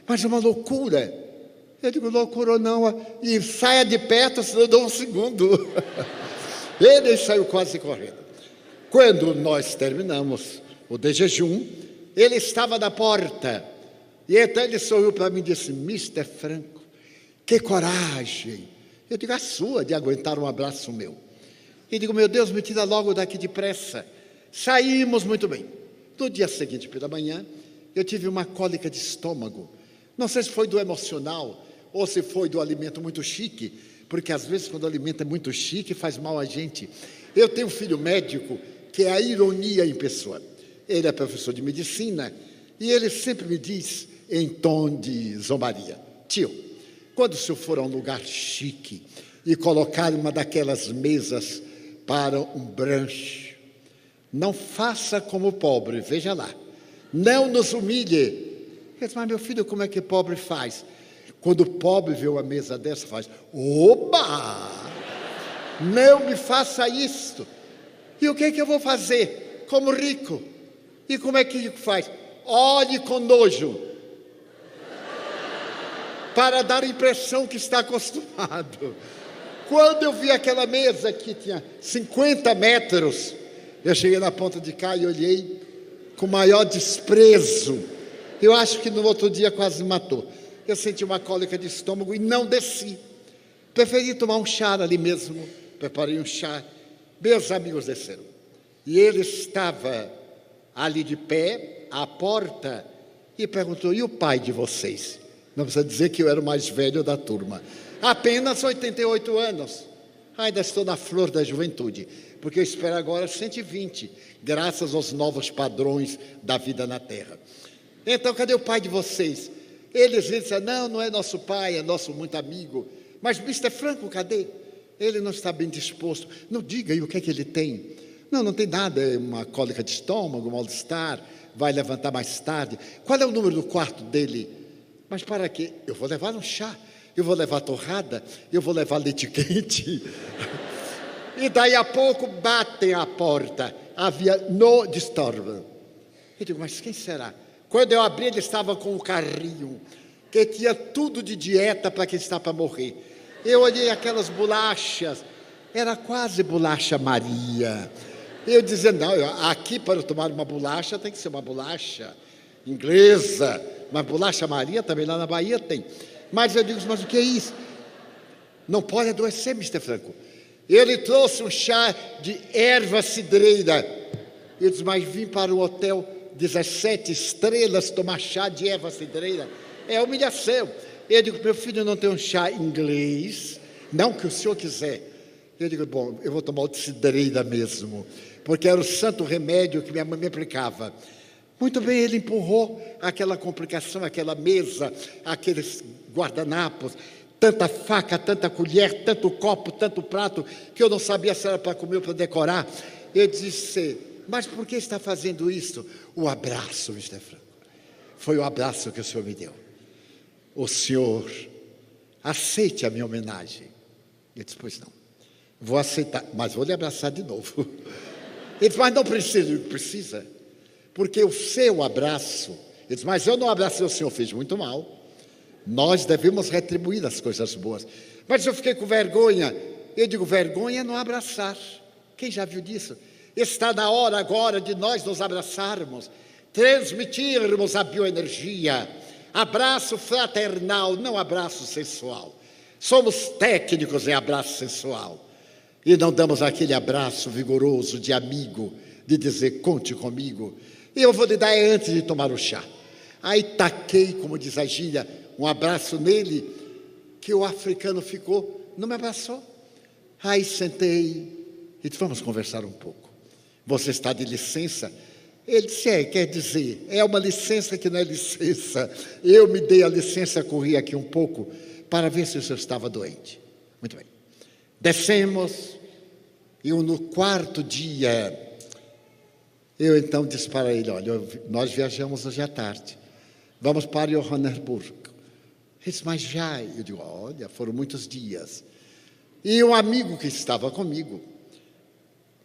mas é uma loucura. Eu digo: loucura ou não, e saia de perto, senão eu dou um segundo. Ele saiu quase correndo. Quando nós terminamos o de jejum, ele estava na porta. E então ele sorriu para mim e disse: Mr. Franco, que coragem. Eu digo: a sua de aguentar um abraço meu. E digo: meu Deus, me tira logo daqui depressa. Saímos muito bem. No dia seguinte, pela manhã, eu tive uma cólica de estômago. Não sei se foi do emocional ou se foi do alimento muito chique, porque às vezes quando o alimento é muito chique faz mal a gente. Eu tenho um filho médico que é a ironia em pessoa. Ele é professor de medicina e ele sempre me diz, em tom de zombaria: tio, quando o senhor for a um lugar chique e colocar uma daquelas mesas para um brunch, não faça como o pobre, veja lá, não nos humilhe. Eu disse: mas meu filho, como é que pobre faz? Quando o pobre vê uma mesa dessa, faz: oba! Não me faça isto. E o que é que eu vou fazer como rico? E como é que rico faz? Olhe com nojo, para dar a impressão que está acostumado. Quando eu vi aquela mesa que tinha 50 metros, eu cheguei na ponta de cá e olhei com maior desprezo. Eu acho que no outro dia quase me matou. Eu senti uma cólica de estômago e não desci. Preferi tomar um chá ali mesmo. Preparei um chá. Meus amigos desceram. E ele estava ali de pé, à porta, e perguntou: e o pai de vocês? Não precisa dizer que eu era o mais velho da turma. Apenas 88 anos. Ainda estou na flor da juventude, porque eu espero agora 120, graças aos novos padrões da vida na Terra. Então, cadê o pai de vocês? Eles disseram: não, não é nosso pai, é nosso muito amigo. Mas Mr. Franco, cadê? Ele não está bem disposto. Não diga aí o que é que ele tem. Não, não tem nada, é uma cólica de estômago, mal-estar, vai levantar mais tarde. Qual é o número do quarto dele? Mas para quê? Eu vou levar um chá, eu vou levar torrada, eu vou levar leite quente. E daí a pouco batem à porta. Havia no disturbo. Eu digo: mas quem será? Quando eu abri, ele estava com um carrinho que tinha tudo de dieta para quem está para morrer. Eu olhei aquelas bolachas, era quase bolacha Maria. Eu dizia: não, aqui para eu tomar uma bolacha tem que ser uma bolacha inglesa, mas bolacha Maria também lá na Bahia tem. Mas eu digo: mas o que é isso? Não pode adoecer, Mr. Franco. Ele trouxe um chá de erva cidreira. Eu disse: mas vim para o hotel 17 estrelas tomar chá de erva cidreira. É humilhação. Eu digo: meu filho, não tem um chá inglês? Não, que o senhor quiser. Eu digo: bom, eu vou tomar o de cidreira mesmo, porque era o santo remédio que minha mãe me aplicava. Muito bem, ele empurrou aquela complicação, aquela mesa, aqueles guardanapos, tanta faca, tanta colher, tanto copo, tanto prato, que eu não sabia se era para comer ou para decorar. Eu disse, mas por que está fazendo isso? O abraço, Mr. Franco. Foi o abraço que o senhor me deu. O senhor aceite a minha homenagem. Eu disse, pois não. Vou aceitar, mas vou lhe abraçar de novo. Ele disse, mas não precisa. Porque o seu abraço, ele disse, mas eu não abracei o senhor, fez muito mal. Nós devemos retribuir as coisas boas. Mas eu fiquei com vergonha. Eu digo, vergonha é não abraçar. Quem já viu disso? Está na hora agora de nós nos abraçarmos, transmitirmos a bioenergia. Abraço fraternal, não abraço sensual. Somos técnicos em abraço sensual. E não damos aquele abraço vigoroso de amigo, de dizer, conte comigo. E eu vou lhe dar antes de tomar o chá. Aí taquei, como diz a gíria, um abraço nele, que o africano ficou, não me abraçou. Aí sentei e disse, vamos conversar um pouco. Você está de licença? Ele disse, quer dizer, é uma licença que não é licença. Eu me dei a licença, corri aqui um pouco, para ver se o senhor estava doente. Muito bem. Descemos, e no quarto dia, eu então disse para ele, olha, nós viajamos hoje à tarde, vamos para Johannesburgo. Ele disse, mas já? Eu digo, olha, foram muitos dias. E um amigo que estava comigo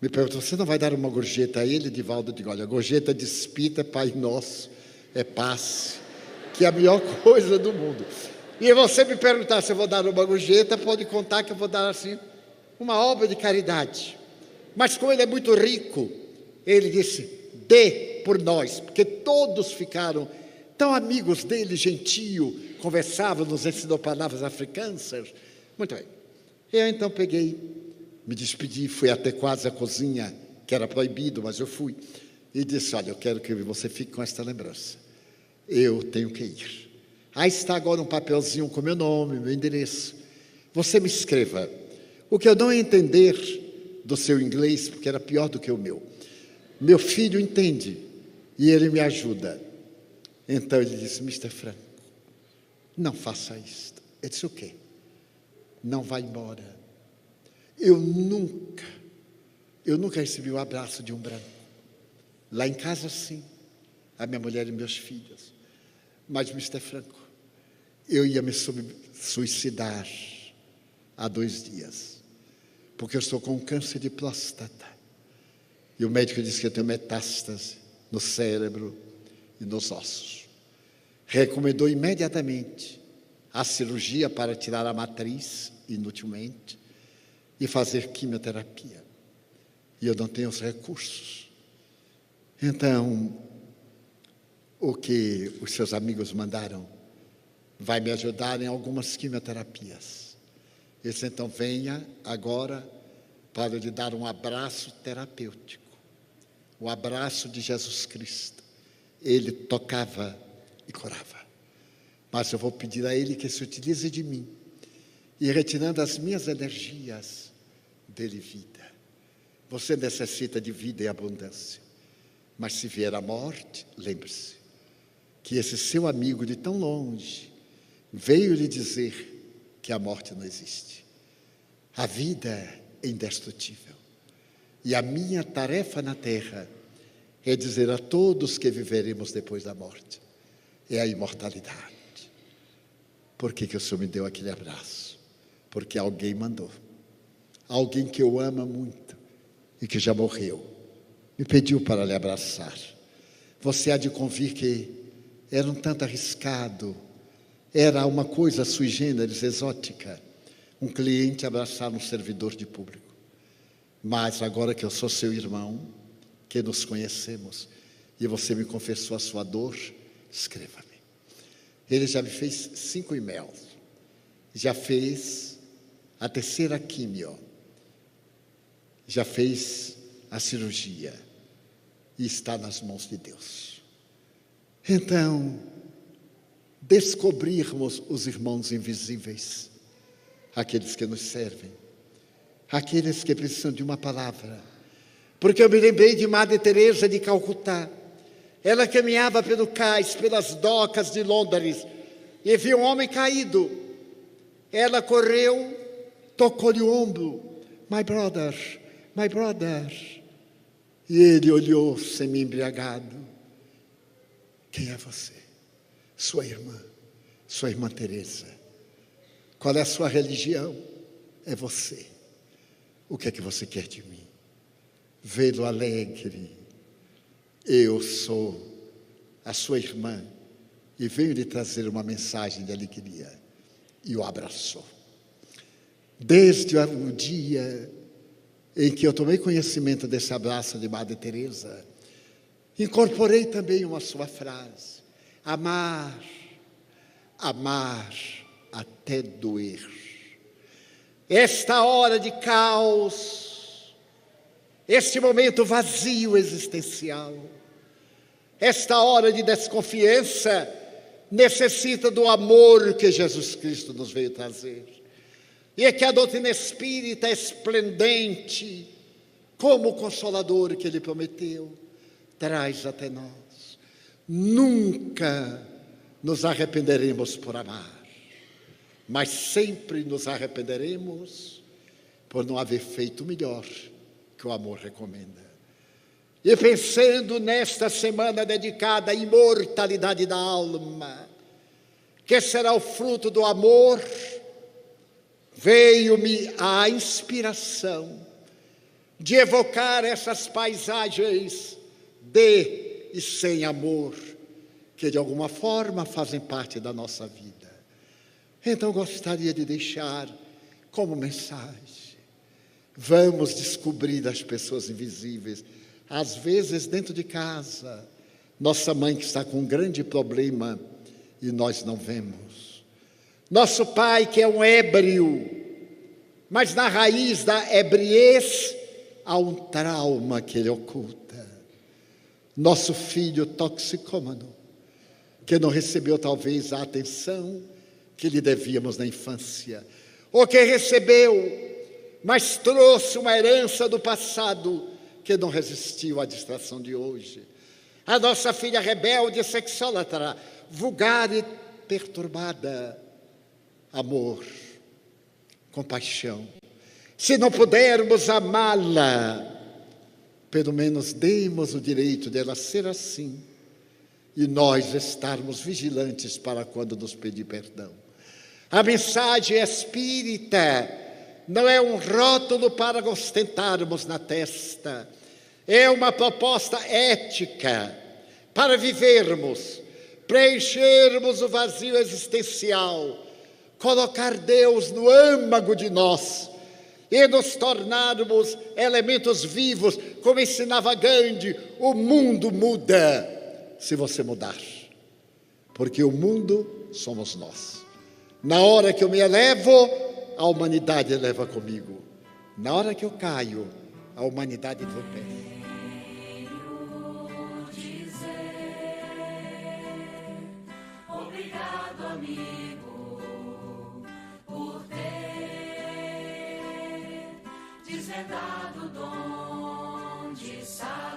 me perguntou, você não vai dar uma gorjeta a ele, Divaldo? Eu digo, olha, gorjeta de espírita, Pai Nosso, é paz, que é a melhor coisa do mundo. E você me perguntar se eu vou dar uma gorjeta, pode contar que eu vou dar assim, uma obra de caridade. Mas como ele é muito rico, ele disse, dê por nós, porque todos ficaram tão amigos dele, gentio, conversavam, nos ensinou palavras africanas. Muito bem. Eu então peguei, me despedi, fui até quase a cozinha, que era proibido, mas eu fui. E disse, olha, eu quero que você fique com esta lembrança. Eu tenho que ir. Aí está agora um papelzinho com meu nome, meu endereço. Você me escreva. O que eu não entender do seu inglês, porque era pior do que o meu filho entende e ele me ajuda. Então ele disse, Mr. Franco, não faça isto. Eu disse, o quê? Não vá embora. Eu nunca recebi o abraço de um branco. Lá em casa, sim. A minha mulher e meus filhos. Mas, Mr. Franco, eu ia me suicidar há 2 dias. Porque eu estou com câncer de próstata. E o médico disse que eu tenho metástase no cérebro e nos ossos. Recomendou imediatamente a cirurgia para tirar a matriz, inutilmente, e fazer quimioterapia. E eu não tenho os recursos. Então, o que os seus amigos mandaram vai me ajudar em algumas quimioterapias. Eles então venha agora para lhe dar um abraço terapêutico. O abraço de Jesus Cristo. Ele tocava e curava. Mas eu vou pedir a Ele que se utilize de mim e retirando as minhas energias, dele vida. Você necessita de vida e abundância. Mas se vier a morte, lembre-se que esse seu amigo de tão longe veio lhe dizer que a morte não existe. A vida é indestrutível. E a minha tarefa na terra é dizer a todos que viveremos depois da morte, é a imortalidade. Por que o Senhor me deu aquele abraço? Porque alguém mandou. Alguém que eu amo muito e que já morreu, me pediu para lhe abraçar. Você há de convir que era um tanto arriscado, era uma coisa sui generis, exótica, um cliente abraçar um servidor de público. Mas agora que eu sou seu irmão, que nos conhecemos, e você me confessou a sua dor, escreva-me. Ele já me fez 5 e-mails, já fez a 3ª quimio, já fez a cirurgia, e está nas mãos de Deus. Então, descobrirmos os irmãos invisíveis, aqueles que nos servem, aqueles que precisam de uma palavra. Porque eu me lembrei de Madre Teresa de Calcutá, Ela caminhava pelo cais, pelas docas de Londres, e viu um homem caído. Ela correu, tocou-lhe o ombro. My brother, my brother. E ele olhou semi-embriagado. Quem é você? Sua irmã Teresa. Qual é a sua religião? É você. O que é que você quer de mim? Vê-lo alegre. Eu sou a sua irmã e venho lhe trazer uma mensagem de alegria. E o abraçou. Desde o dia em que eu tomei conhecimento desse abraço de Madre Teresa, incorporei também uma sua frase: amar, amar até doer. Esta hora de caos, este momento vazio existencial, esta hora de desconfiança, necessita do amor que Jesus Cristo nos veio trazer. E é que a doutrina espírita é esplendente, como o Consolador que Ele prometeu, traz até nós. Nunca nos arrependeremos por amar, mas sempre nos arrependeremos por não haver feito melhor que o amor recomenda. E pensando nesta semana dedicada à imortalidade da alma, que será o fruto do amor, veio-me a inspiração de evocar essas paisagens de e sem amor, que de alguma forma fazem parte da nossa vida. Então gostaria de deixar como mensagem: vamos descobrir as pessoas invisíveis. Às vezes dentro de casa, nossa mãe que está com um grande problema e nós não vemos. Nosso pai que é um ébrio, mas na raiz da ebriez há um trauma que ele oculta. Nosso filho toxicômano, que não recebeu talvez a atenção que lhe devíamos na infância, ou que recebeu, mas trouxe uma herança do passado que não resistiu à distração de hoje. A nossa filha rebelde, sexólatra, vulgar e perturbada. Amor, compaixão. Se não pudermos amá-la, pelo menos demos o direito dela ser assim e nós estarmos vigilantes para quando nos pedir perdão. A mensagem espírita não é um rótulo para ostentarmos na testa, é uma proposta ética para vivermos, preenchermos o vazio existencial, colocar Deus no âmago de nós e nos tornarmos elementos vivos, como ensinava Gandhi: o mundo muda se você mudar, porque o mundo somos nós. Na hora que eu me elevo, a humanidade eleva comigo. Na hora que eu caio, a humanidade tropeça. Obrigado, amigo, por ter desvendado o dom de saber.